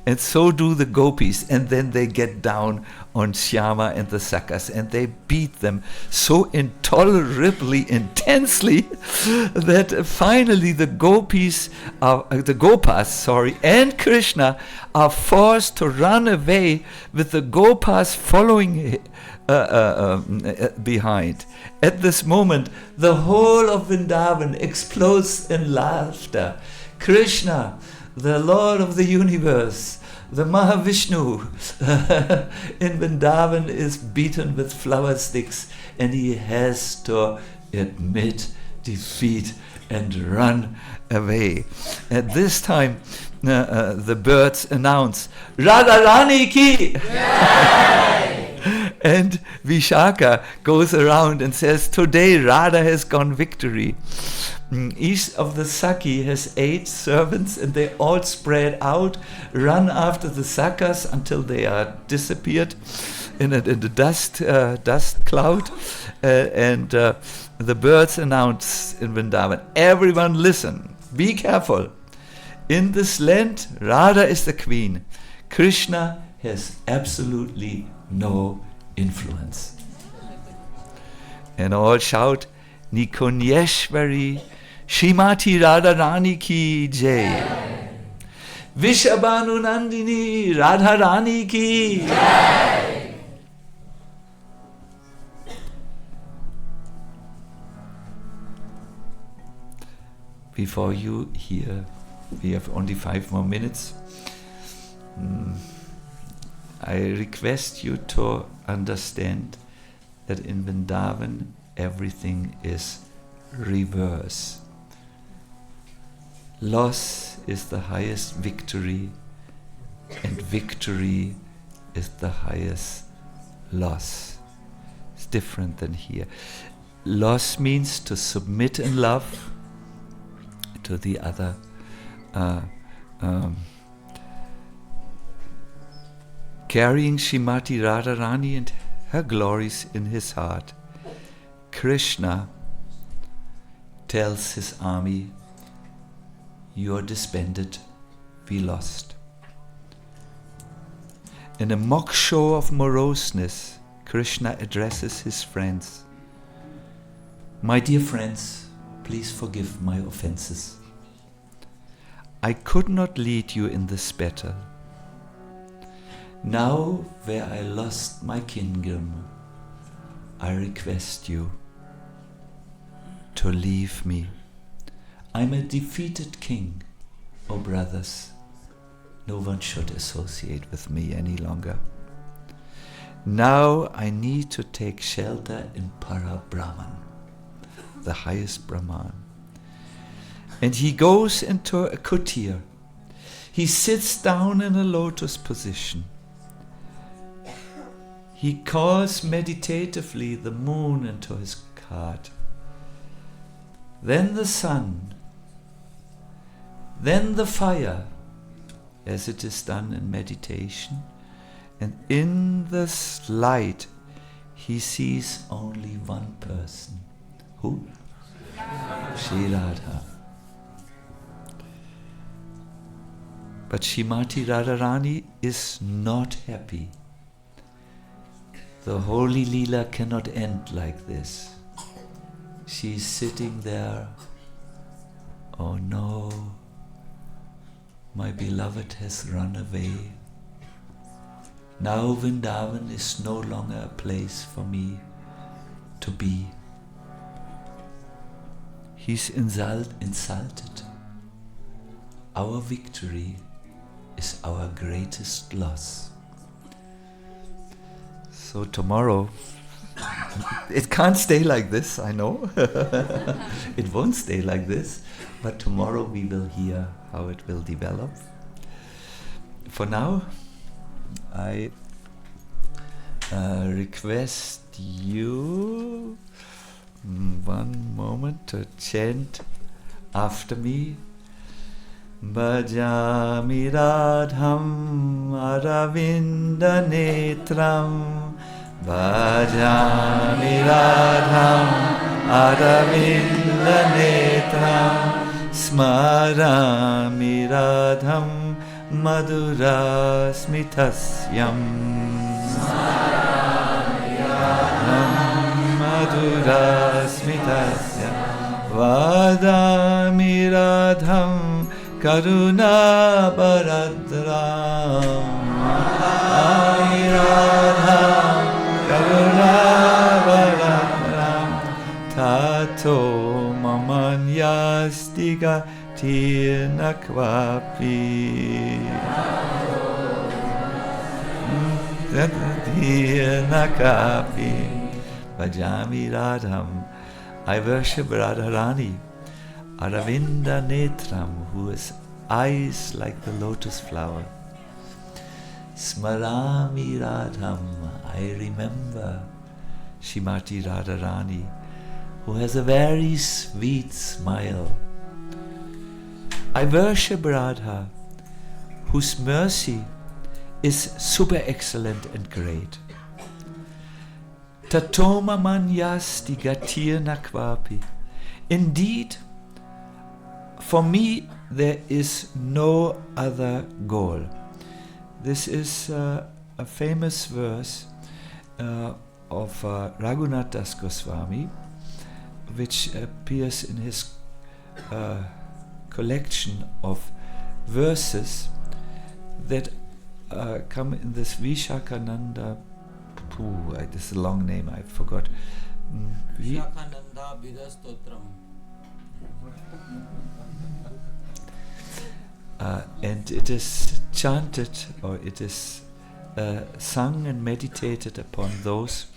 And so do the gopis, and then they get down on Shyama and the Sakas, and they beat them so intolerably intensely that finally the Gopas, and Krishna are forced to run away with the Gopas following behind. At this moment, the whole of Vrindavan explodes in laughter. Krishna, the Lord of the universe, the Mahavishnu in Vrindavan, is beaten with flower sticks, and he has to admit defeat and run away. At this time, the birds announce, Radha Rani ki! And Vishaka goes around and says, today Radha has gone victory. Each of the Saki has 8 servants, and they all spread out, run after the Sakas until they are disappeared in the dust cloud. And the birds announce in Vrindavan, everyone listen, be careful. In this land, Radha is the queen. Krishna has absolutely no influence. And all shout, Nikonyeshwari Shrimati Radha Rani ki jai. Vishabhanu Nandini Radha Rani ki jai. Before you hear, we have only 5 more minutes. I request you to understand that in Vrindavan everything is reverse. Loss is the highest victory, and victory is the highest loss. It's different than here. Loss means to submit in love to the other. Carrying Srimati Radharani and her glories in his heart, Krishna tells his army, you are disbanded, we lost. In a mock show of moroseness, Krishna addresses his friends. My dear friends, please forgive my offenses. I could not lead you in this battle. Now, where I lost my kingdom, I request you to leave me. I'm a defeated king, oh brothers. No one should associate with me any longer. Now I need to take shelter in Para-Brahman, the highest Brahman. And he goes into a kutir. He sits down in a lotus position. He calls meditatively the moon into his heart. Then the sun. Then the fire, as it is done in meditation. And in this light, he sees only one person. Who? Shri Radha. But Srimati Radharani is not happy. The Holi Leela cannot end like this. She's sitting there. Oh no, my beloved has run away. Now Vrindavan is no longer a place for me to be. He's insulted. Our victory is our greatest loss. So tomorrow It can't stay like this, I know. It won't stay like this, but tomorrow we will hear how it will develop. For now, I request you one moment to chant after me. Bhajami Radham Aravinda Netram, Bhajami Radham Aravinda Netram, Smarami Radham Madhura Smitasyam, Smarami Radham Madhura Smitasyam, Vadami Radham Karuna Bharadram, Vadami Radham Karuna Bharadram, Tato Mamanyastiga Tirna Kvapi, Tirna Kvapi. Bhajami Radham, I worship Radharani, Aravinda Netram, who has eyes like the lotus flower. Smarami Radham, I remember Shrimati Radharani, who has a very sweet smile. I worship Radha, whose mercy is super excellent and great. Tatoma manyasti gatir nakvapi. Indeed, for me there is no other goal. This is a famous verse of Raghunath Das Goswami, which appears in his collection of verses that come in this Vishakananda. This is a long name, I forgot. Vishakananda Vidastotram. And it is chanted, or it is sung and meditated upon those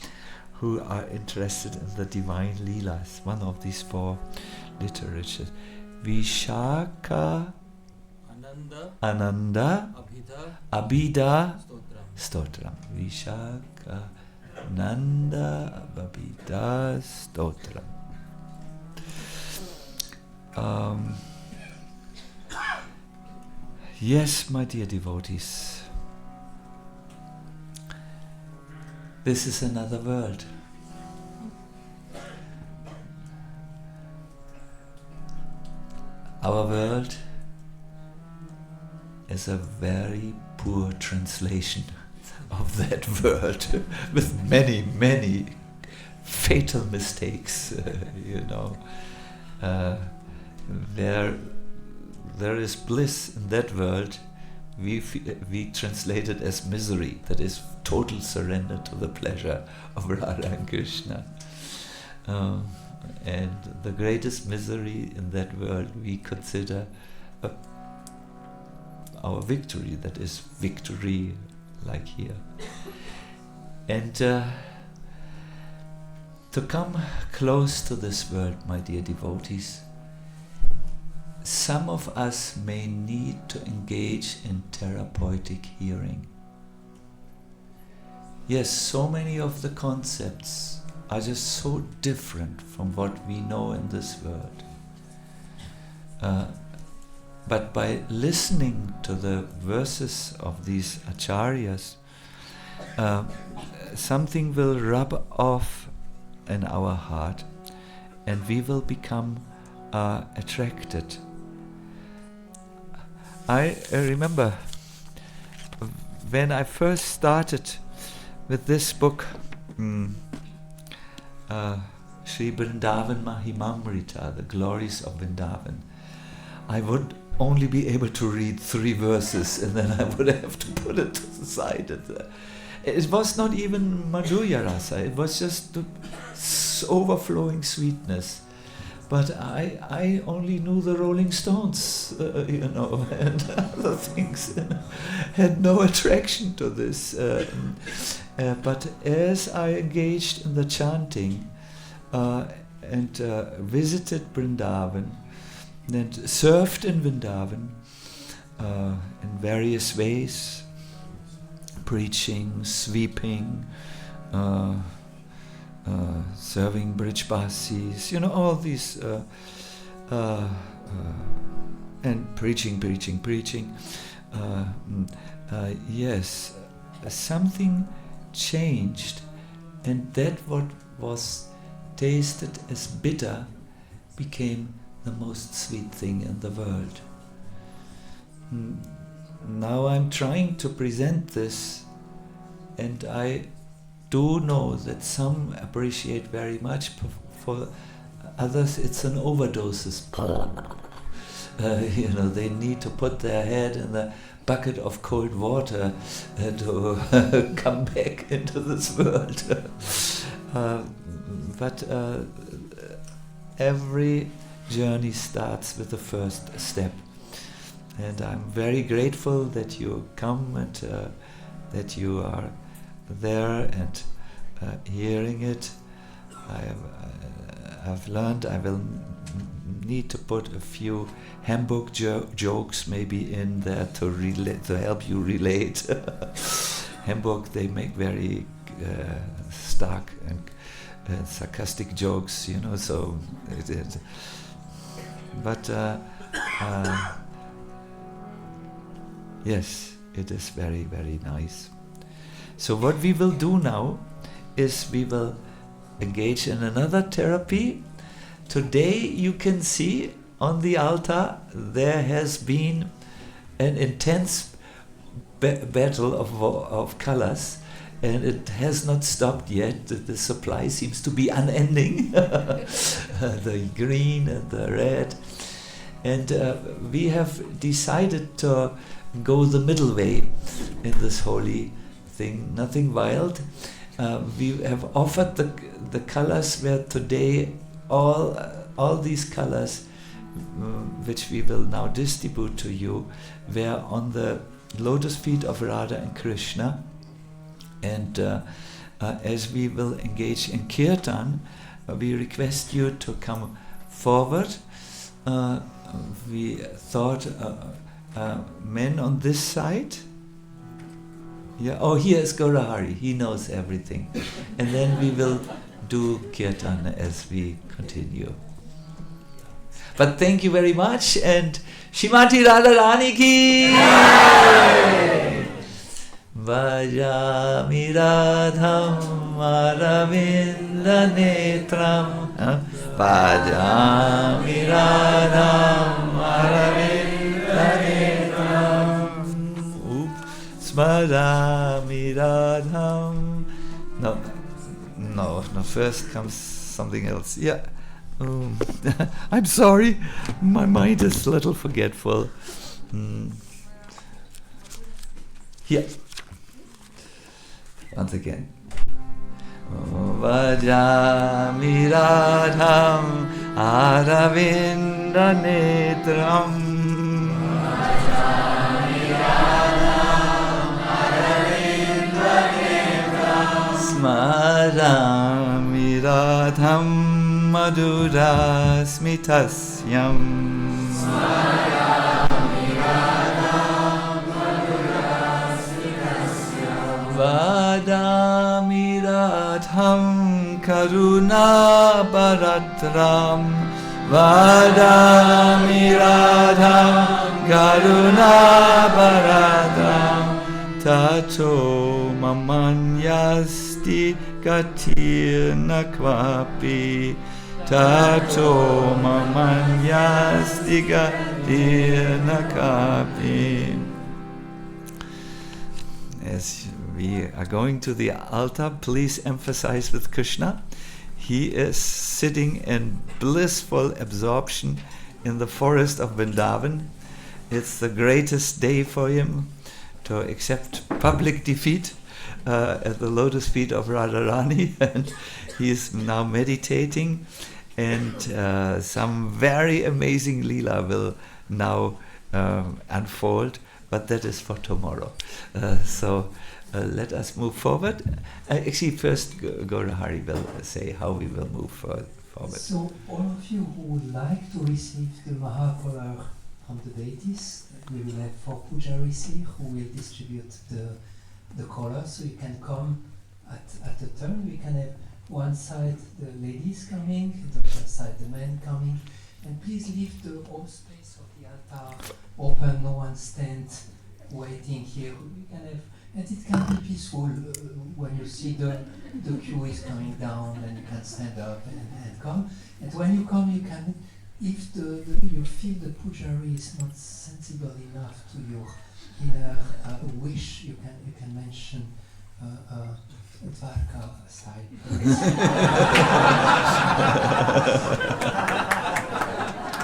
who are interested in the divine Leelas, one of these four literatures. Vishaka Ananda Abhida Stotram. Vishaka Nanda Abhida Stotram. Yes, my dear devotees, this is another world. Our world is a very poor translation of that world with many, many fatal mistakes, There is bliss in that world. We translate it as misery, that is total surrender to the pleasure of Radha and Krishna. And the greatest misery in that world we consider our victory, that is victory like here. And to come close to this world, my dear devotees, some of us may need to engage in therapeutic hearing. Yes, so many of the concepts are just so different from what we know in this world. But by listening to the verses of these acharyas, something will rub off in our heart and we will become attracted. I remember when I first started with this book, Sri Vrindavan Mahimamrita, the glories of Vrindavan, I would only be able to read 3 verses and then I would have to put it to the side. It was not even Madhurya Rasa, it was just overflowing sweetness. But I only knew the Rolling Stones, and other things, had no attraction to this. But as I engaged in the chanting and visited Vrindavan and served in Vrindavan in various ways, preaching, sweeping, serving Brijbasis, all these, and preaching. Yes, something changed, and that what was tasted as bitter became the most sweet thing in the world. Now I'm trying to present this, and I do know that some appreciate very much, for others it's an overdose. They need to put their head in the bucket of cold water to come back into this world. But every journey starts with the first step. And I'm very grateful that you come and that you are there and hearing it. I've learned I will need to put a few Hamburg jokes maybe in there to help you relate. Hamburg, they make very stark and sarcastic jokes, so it is. But yes, it is very, very nice. So what we will do now is we will engage in another therapy. Today you can see on the altar there has been an intense battle of colors, and it has not stopped yet. The supply seems to be unending. The green and the red. And we have decided to go the middle way in this holy thing, nothing wild. We have offered the colors where today all these colors which we will now distribute to you were on the lotus feet of Radha and Krishna. And as we will engage in Kirtan, we request you to come forward. We thought men on this side. Yeah. Oh, here is Gaurahari. He knows everything. And then we will do Kirtan as we continue. But thank you very much, and Shrimati Radharani ki Vajami Radham Aravinda Netram Vajami Radham Aravinda Netram Smarami Radham. No, first comes something else. Yeah. I'm sorry, my mind is a little forgetful. Here. Once again. Vajami Radham Aravinda Netram Vajami Radham Aravinda Netram Smarami Radham Madhura Smitasyam Smarami Radham Madhura Smitasyam Vadami Radham Karuna Bharatram Vadami Radham Karuna Bharatram Tato Mamanyasti Gatirna Kvapi Tato Mamanyasti Gatirna Kvapi. As we are going to the altar, please emphasize with Krishna. He is sitting in blissful absorption in the forest of Vrindavan. It's the greatest day for him to accept public defeat at the lotus feet of Radharani, and he is now meditating, and some very amazing Leela will now unfold, but that is for tomorrow. So let us move forward. Actually, first Gaura Hari will say how we will move forward. So, all of you who would like to receive the Mahakolar from the deities, we will have 4 pujaris here who will distribute the color, so you can come at a turn. We can have one side the ladies coming, the other side the men coming, and please leave the whole space of the altar open, no one stand waiting here. We can have, and it can be peaceful when you see the queue is coming down, and you can stand up and come. And when you come, you can, if you feel the pujari is not sensible enough to your inner wish, you can mention Dvarka side.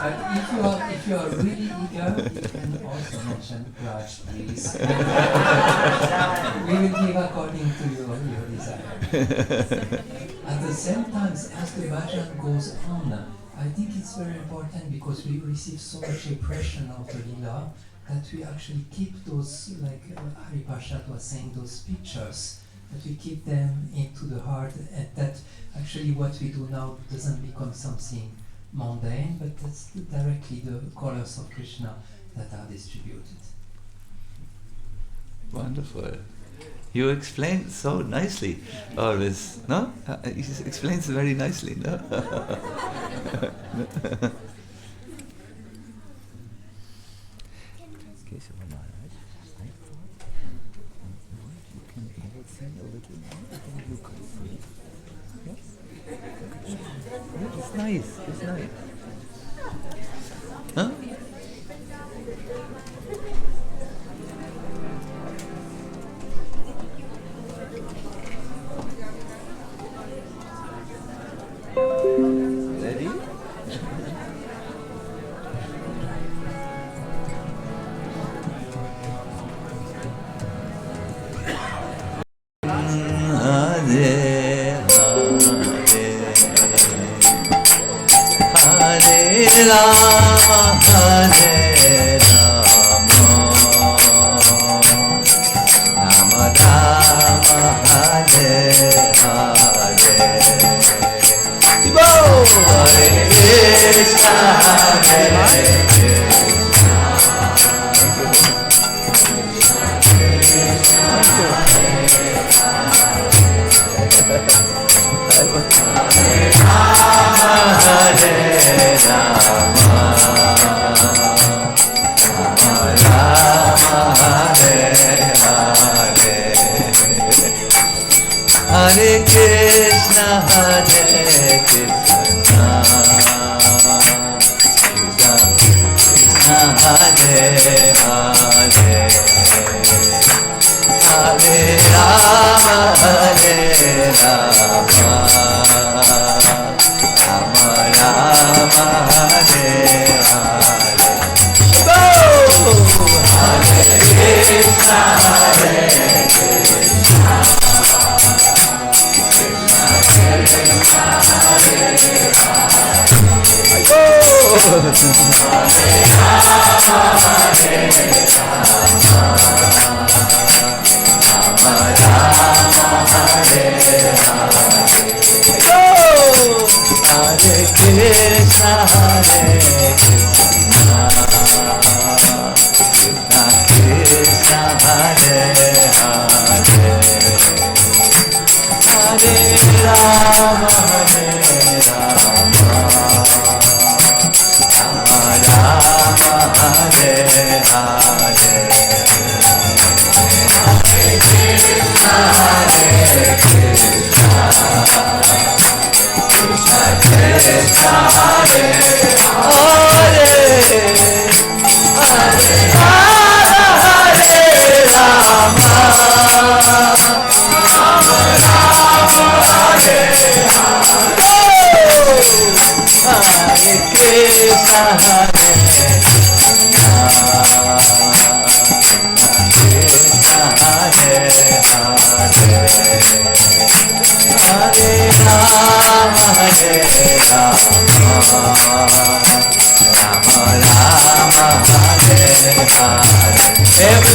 But if you are really eager, you can also mention Raj, please. We will give according to your desire. At the same time, as the bhajan goes on, I think it's very important because we receive so much impression of the Leela that we actually keep those, like Hari Parshat was saying, those pictures, that we keep them into the heart, and that actually what we do now doesn't become something mundane, but that's directly the colors of Krishna that are distributed. Wonderful. You explained so nicely always, no? He explains very nicely, no? It's nice, it's nice. Huh? Ready? Rama, Hare Rama, Rama Rama, Hare Hare, Hare Krishna, Hare Hare Krishna, Hare Krishna, Krishna Hare Hare, Hare Rama, Hare Rama, Rama Rama, Hare Hare. Go! Hare Krishna, Hare Krishna. Rama Rama, Hare Everybody please. Hare Krishna, Hare Krishna, Krishna Hare Hare, Hare Rama, Hare Rama, Rama Rama, Hare Hare, Hare Krishna, Hare Krishna, Krishna Hare Hare, Hare Rama, Hare Rama, Rama Rama, Hare Hare, Hare Krishna, Hare Krishna, Krishna Krishna, Hare Hare, Hare Rama, Hare Rama, Rama Rama, Hare Hare, Hare Krishna, Hare Krishna, Krishna Hare Hare, Hare Rama, Hare Rama, Rama Rama, Hare Hare, Hare Krishna, Hare Krishna, Krishna Krishna, Hare Hare, Hare Rama, Hare Rama, Rama Rama, Hare Hare, Hare Krishna, Hare Krishna, Krishna Krishna, Hare Hare, Hare Rama, Hare Rama, Rama Rama, Hare Hare, Hare Krishna, Hare Krishna, Krishna Krishna, Hare Hare, Hare Rama, Hare Rama, Rama Rama, Hare Hare, Hare Krishna, Hare Krishna, Krishna Krishna, Hare Hare, Hare Rama, Hare Rama, Rama Rama, Hare Hare, Hare Krishna, Hare Krishna, Krishna Krishna, Hare Hare, Hare Rama, Hare Rama, Rama Rama, Hare Hare, Hare Krishna, Hare Krishna, Krishna Krishna, Hare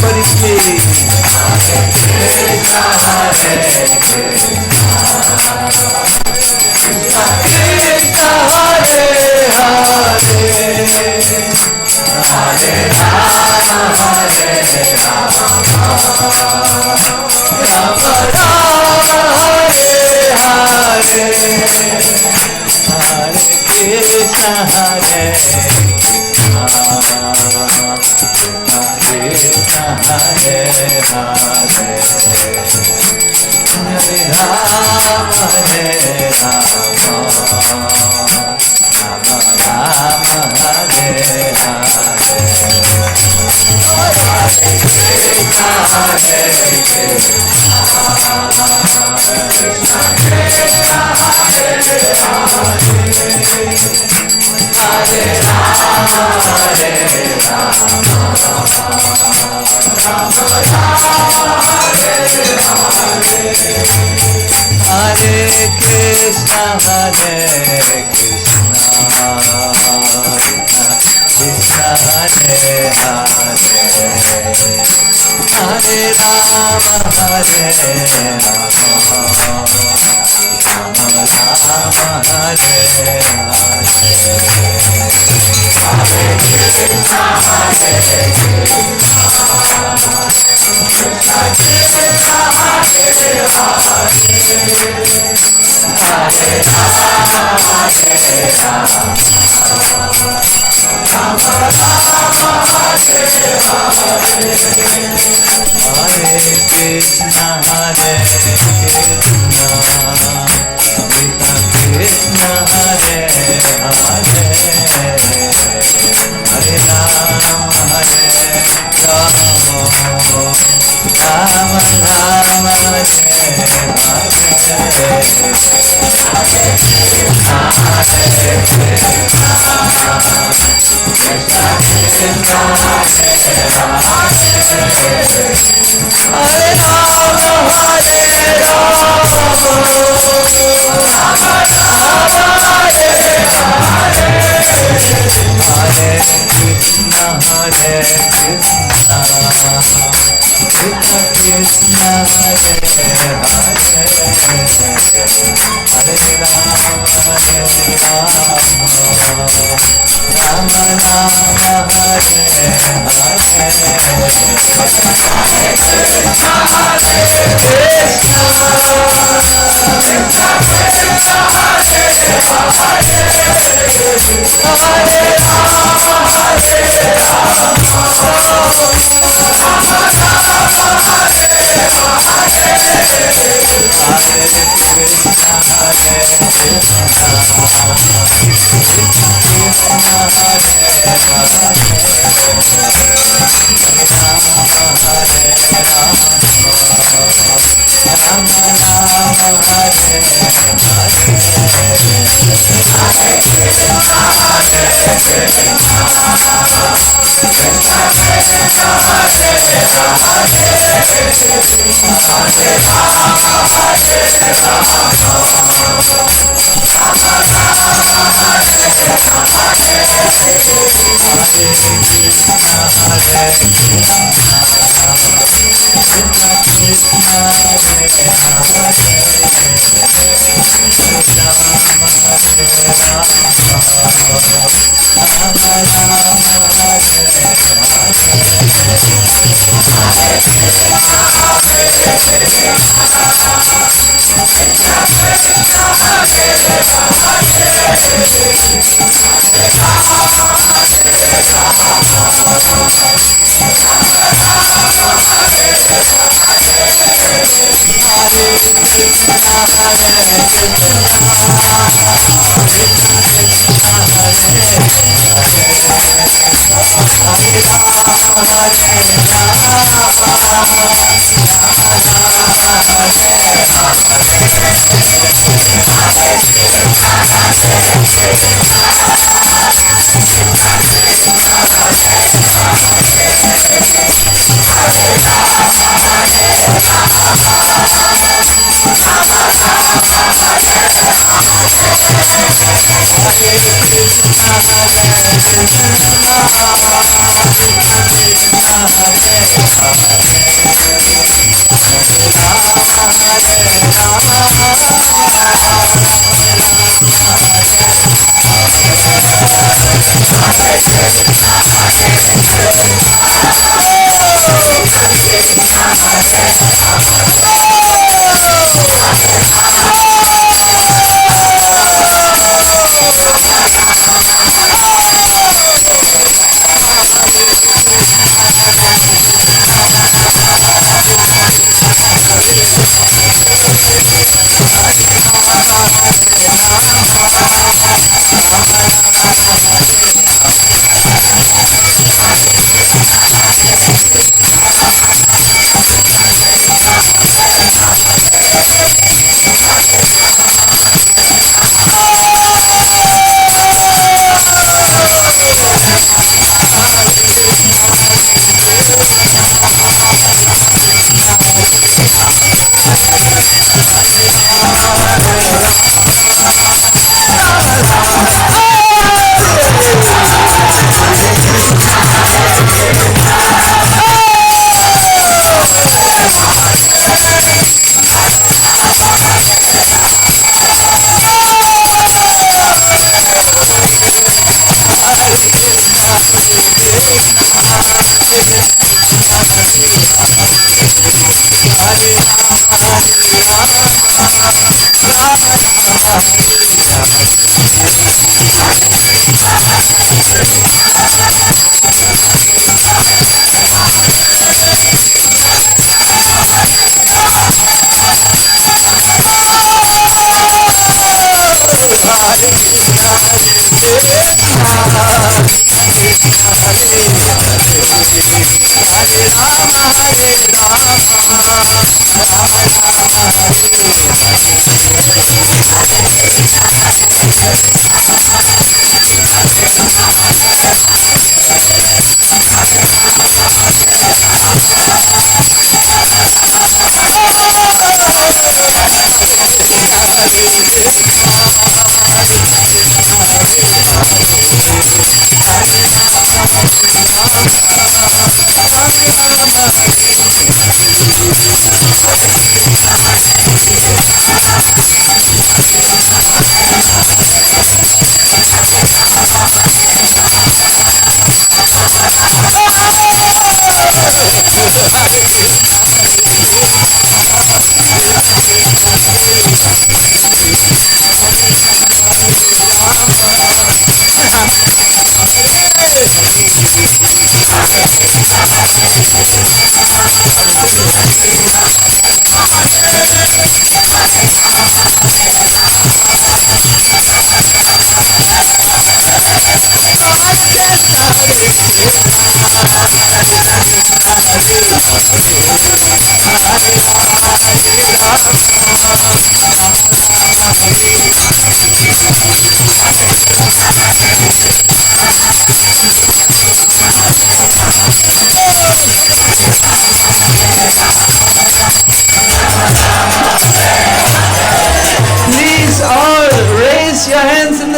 Hare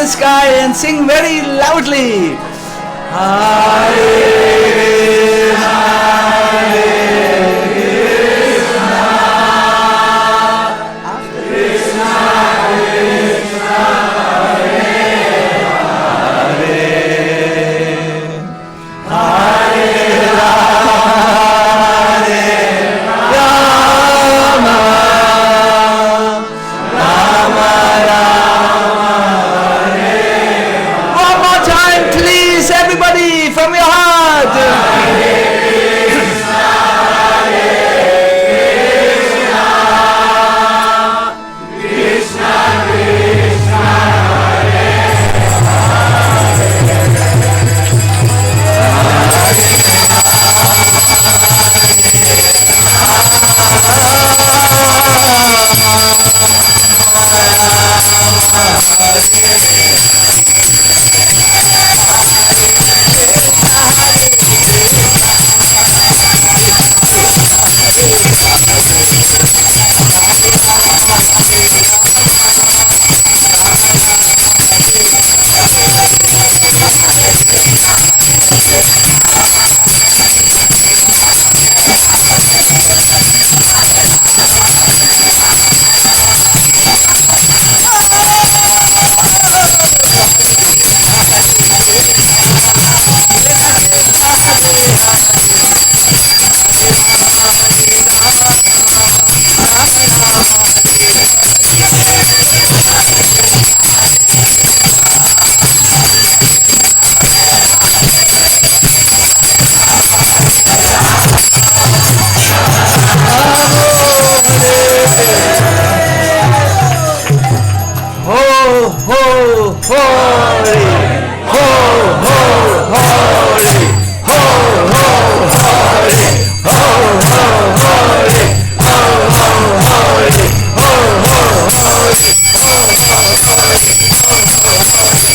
Sky and sing very loudly. Hare Hare Krishna, Krishna Krishna Hare Hare, Hare Rama, Rama Rama. Everybody from your heart. Hare Krishna, Krishna Krishna, Hare ho, holy, ho, ho, holy, ho, ho, holy, ho, ho, holy, ho, ho, holy, ho, ho, holy.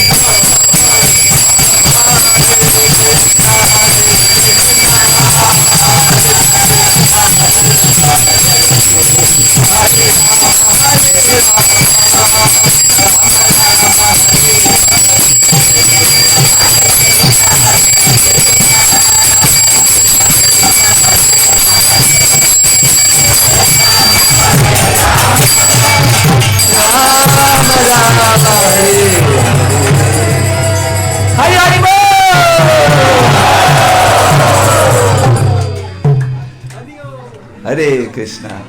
Hare Krishna.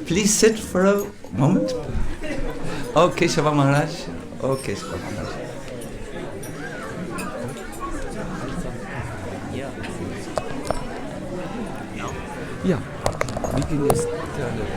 Please sit for a moment. Oh, Keshava Maharaj. Oh, Keshava Maharaj. Yeah. We can just turn it.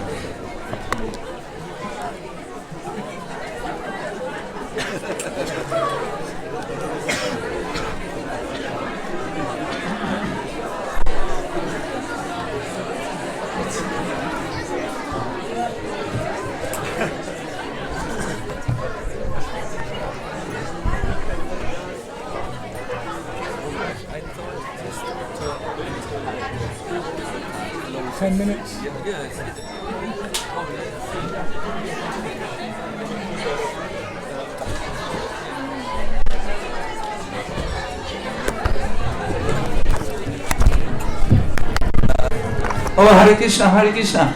Oh, Hare Krishna, Hare Krishna.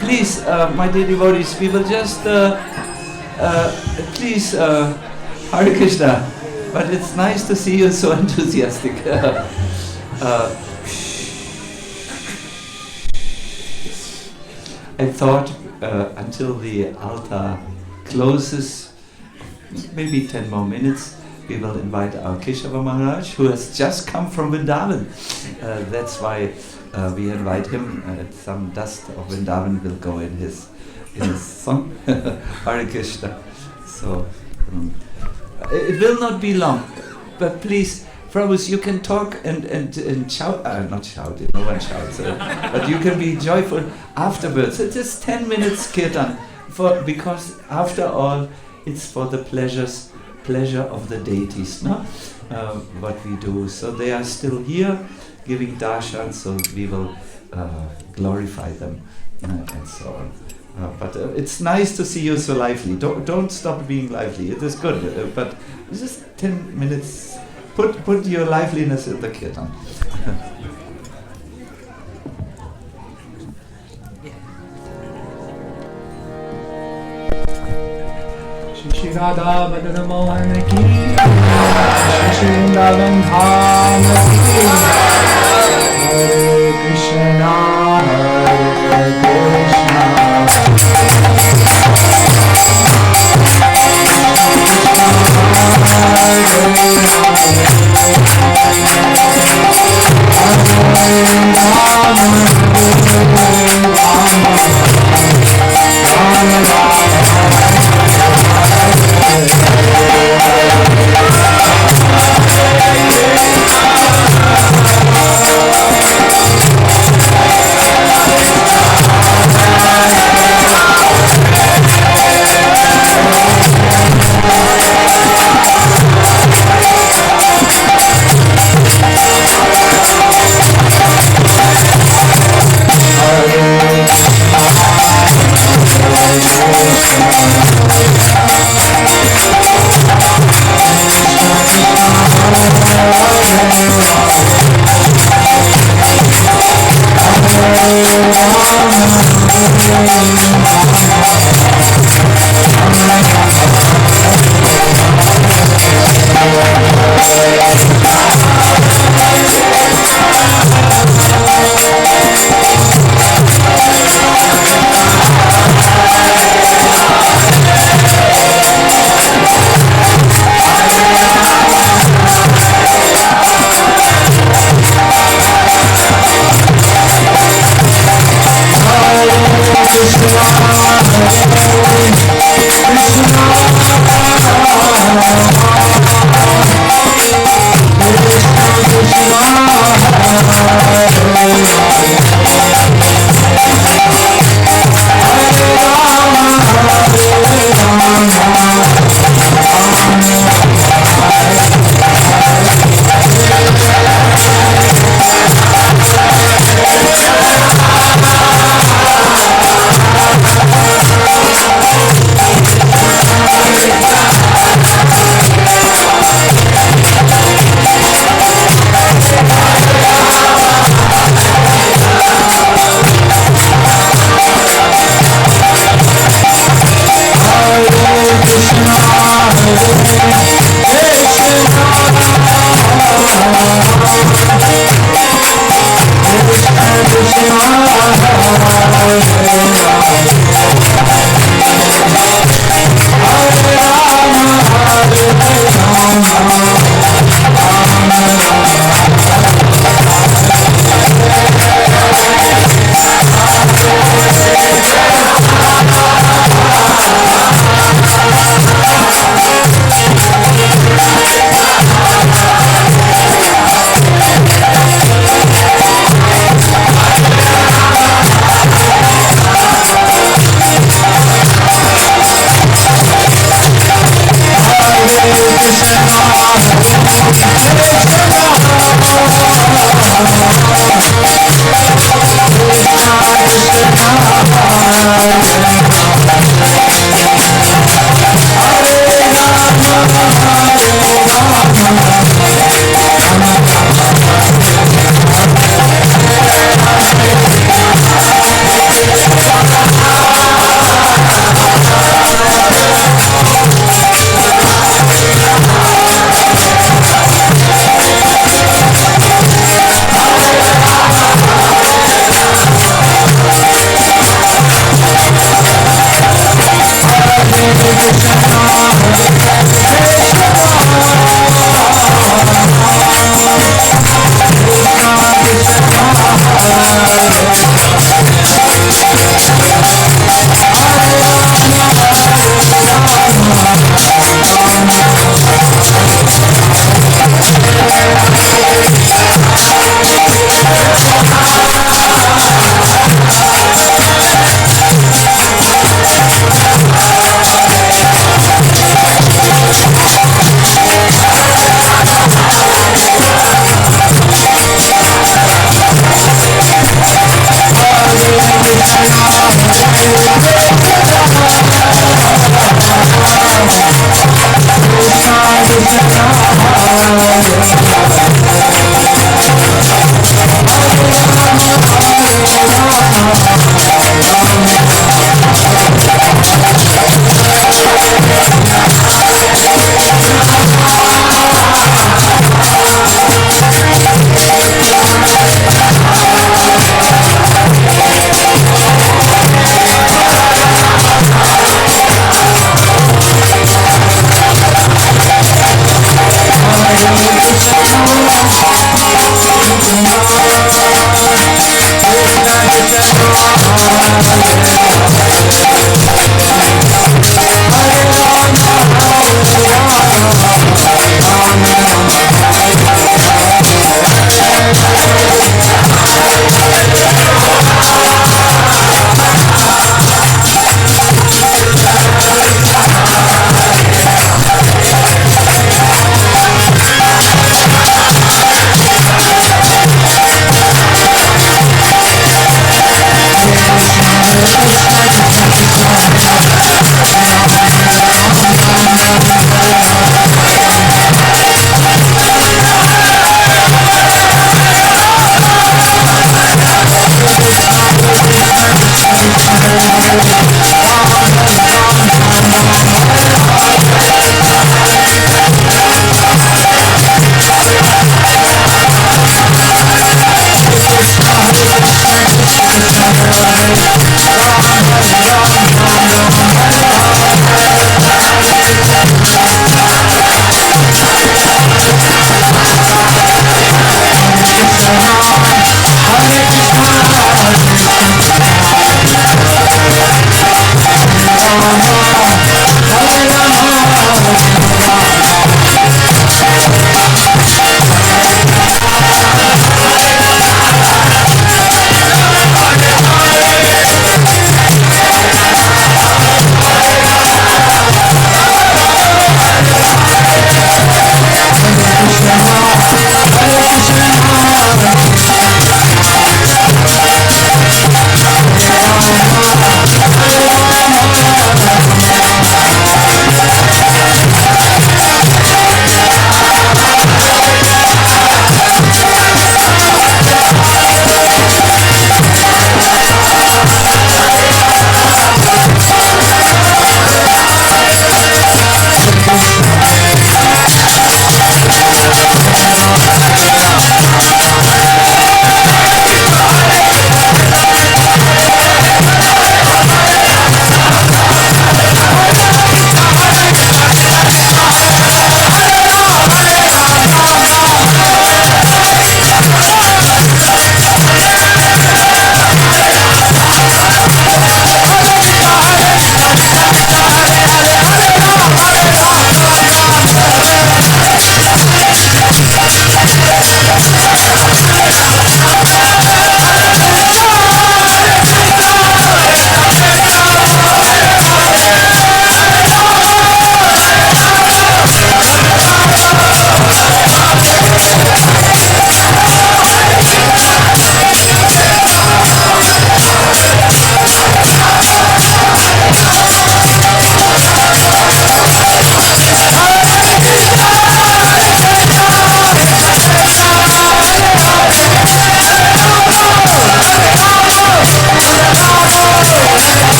Please, my dear devotees, we will just, please, Hare Krishna. But it's nice to see you so enthusiastic. I thought until the altar closes, maybe 10 more minutes, we will invite our Keshava Maharaj, who has just come from Vrindavan. That's why we invite him. Some dust of Vrindavan will go in his song, Hare Krishna. So it will not be long, but please, Prabhus, you can talk and shout, not shout, no one shouts, but you can be joyful afterwards. It is 10 minutes kirtan, because after all, it's for the pleasure of the deities, no? What we do. So they are still here giving darshan, so we will glorify them and so on. But it's nice to see you so lively. Don't stop being lively. It is good, but just 10 minutes. Put your liveliness in the kirtan. Shri Radha Madan Mohan ki, Shri Vrindavan Dham ki, Hare Krishna, Hare Krishna.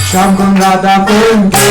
Shambham Radha Kunti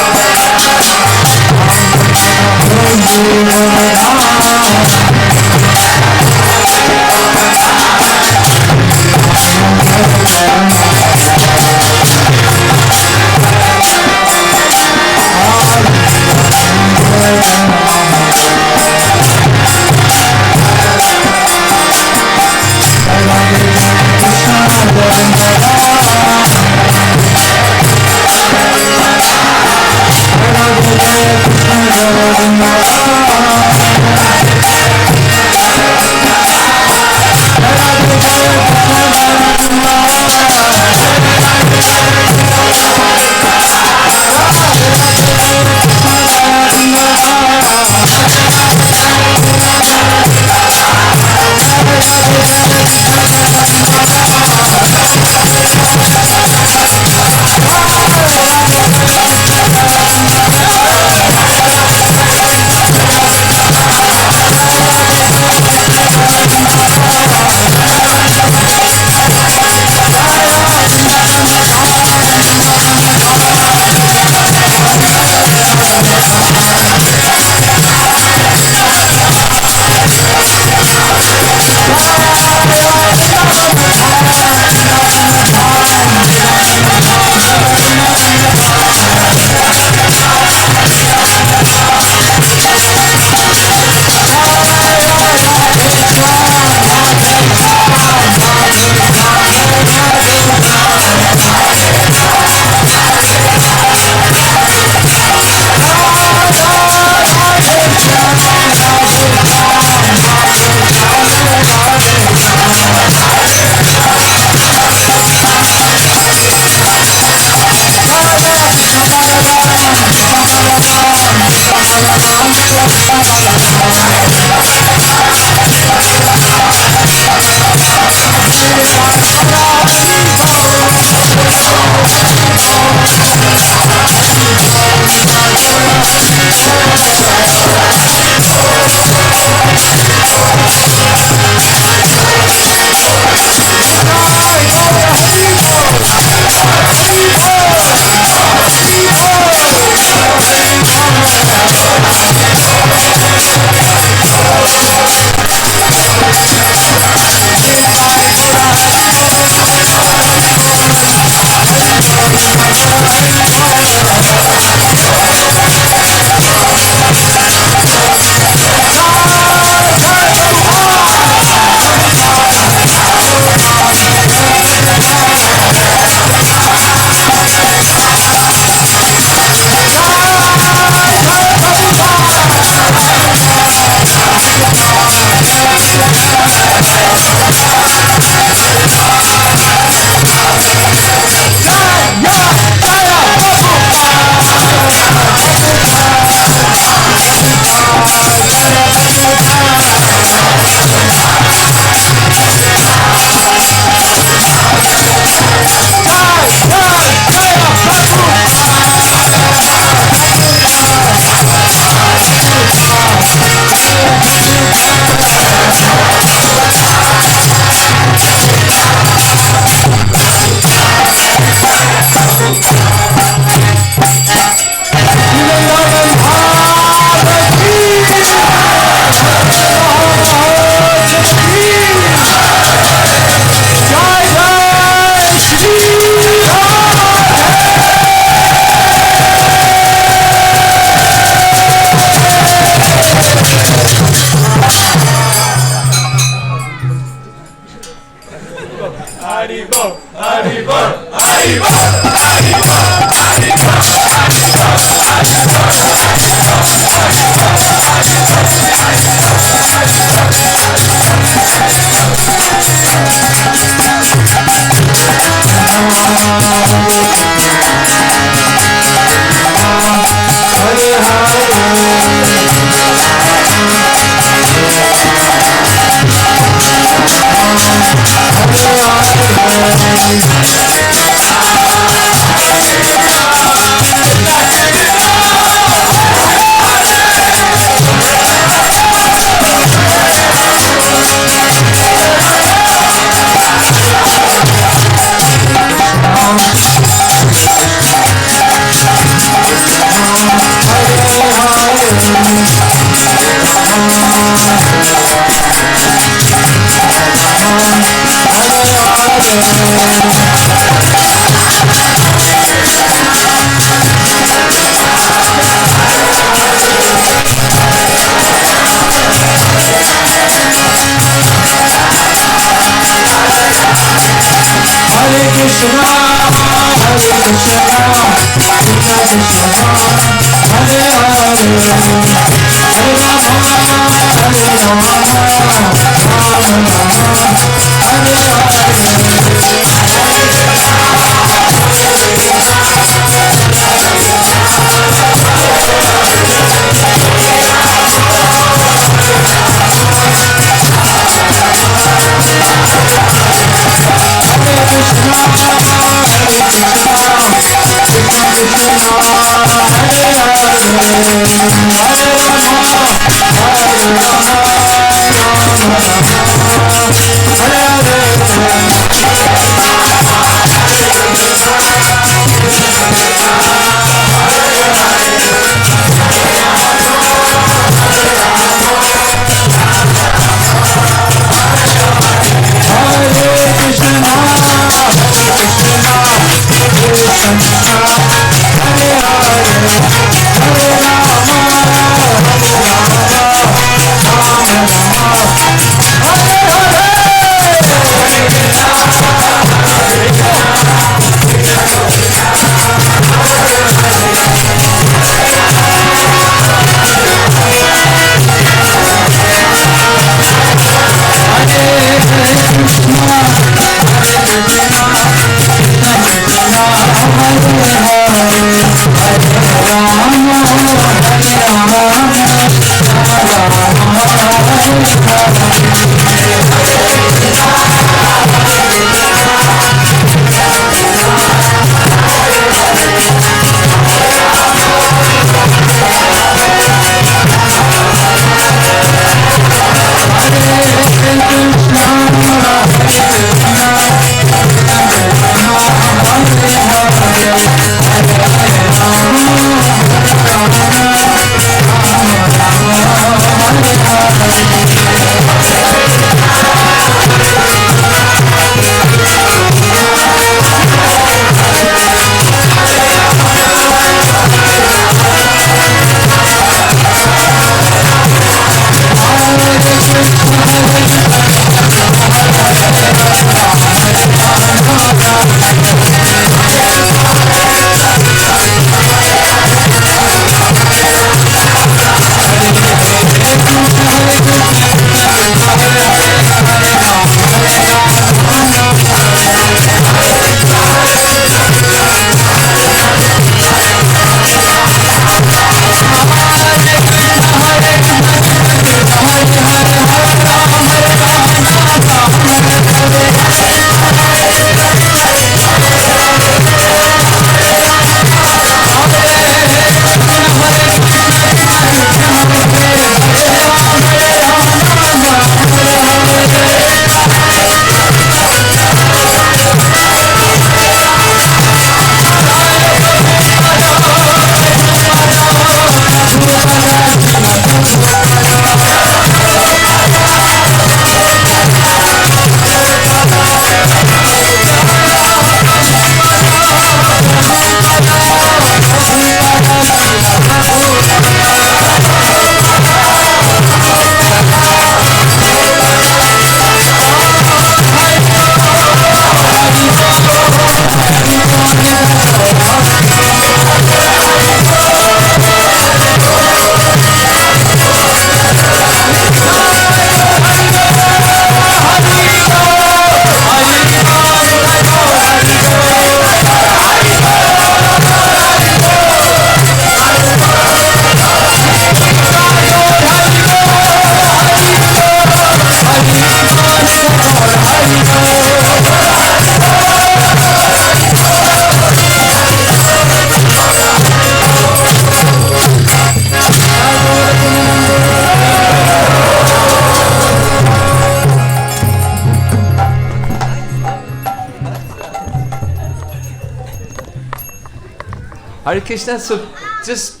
Hare Krishna, so just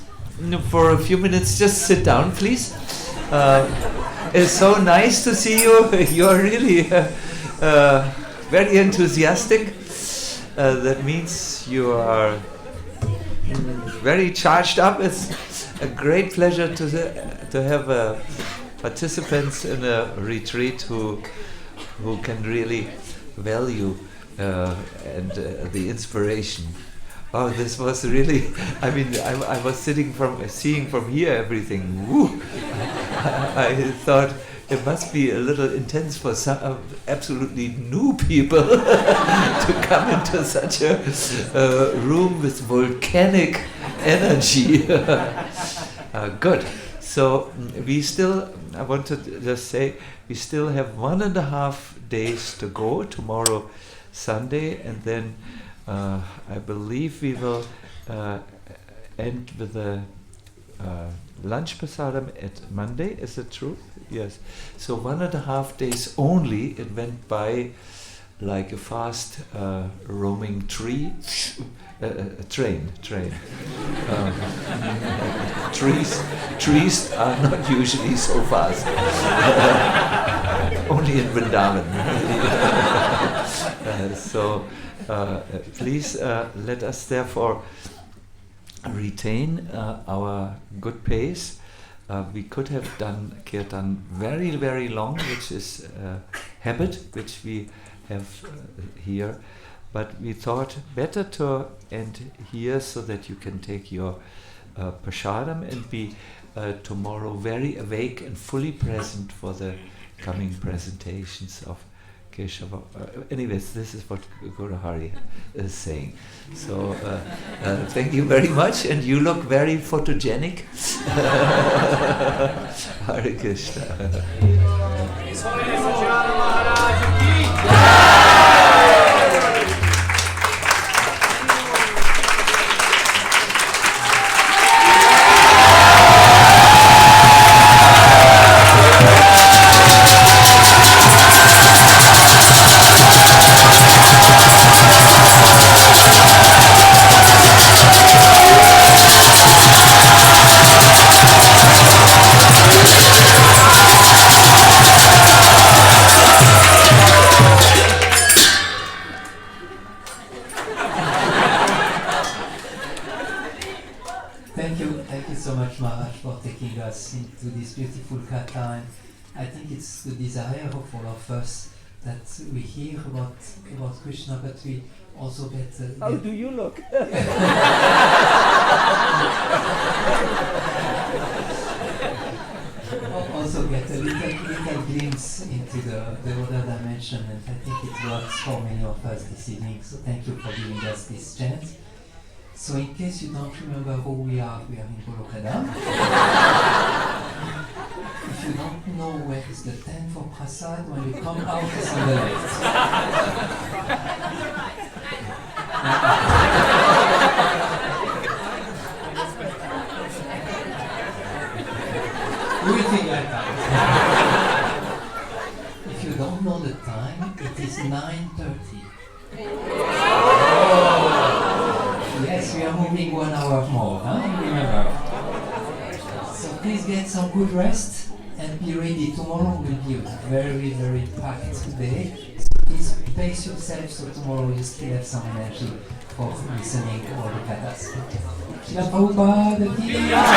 for a few minutes, just sit down, please. It's so nice to see you. You're really very enthusiastic. That means you are very charged up. It's a great pleasure to have participants in a retreat who can really value and the inspiration. Oh, this was really, I mean, I was seeing from here everything. Woo! I thought it must be a little intense for some absolutely new people to come into such a room with volcanic energy. Good. So I want to just say, we still have 1.5 days to go. Tomorrow, Sunday, and then I believe we will end with a lunch prasadam at Monday. Is it true? Yes. So 1.5 days only. It went by like a fast roaming train. Trees are not usually so fast. Only in Vrindavan. So please let us therefore retain our good pace. We could have done kirtan very, very long, which is a habit which we have here, but we thought better to end here so that you can take your prasadam and be tomorrow very awake and fully present for the coming presentations of Keshava. Anyways, this is what Guru Hari is saying. So thank you very much, and you look very photogenic. Hare Krishna. Into this beautiful Kirtan. I think it's the desire of all of us that we hear about Krishna, but we also get. How do you look? Also get a little glimpse into the other dimension, and I think it works for many of us this evening. So thank you for giving us this chance. So in case you don't remember who we are in Golokadam. If you don't know where is the tent for prasad, when you come out, it's on the left. We will think like that. If you don't know the time, it is 9:30. Yes, we are moving 1 hour more, remember. So please get some good rest and be ready. Tomorrow will be a very, very packed day. So please pace yourself so tomorrow you still have some energy for listening to all the kathas. Srila Prabhupada ki jai!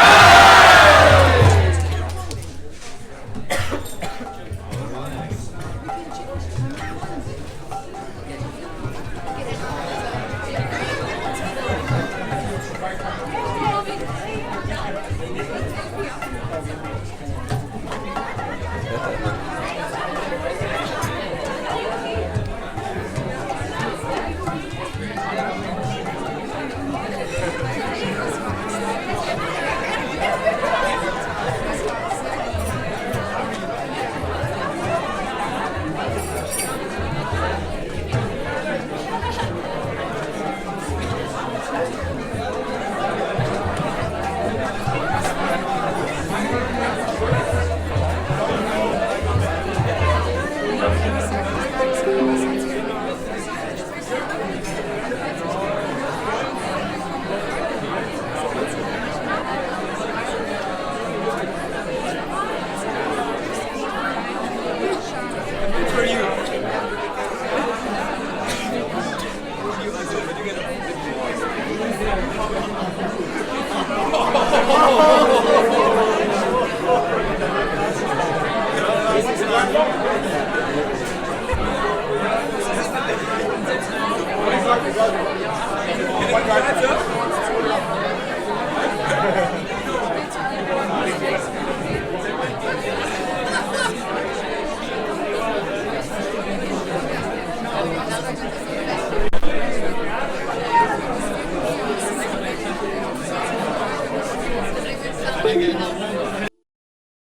again.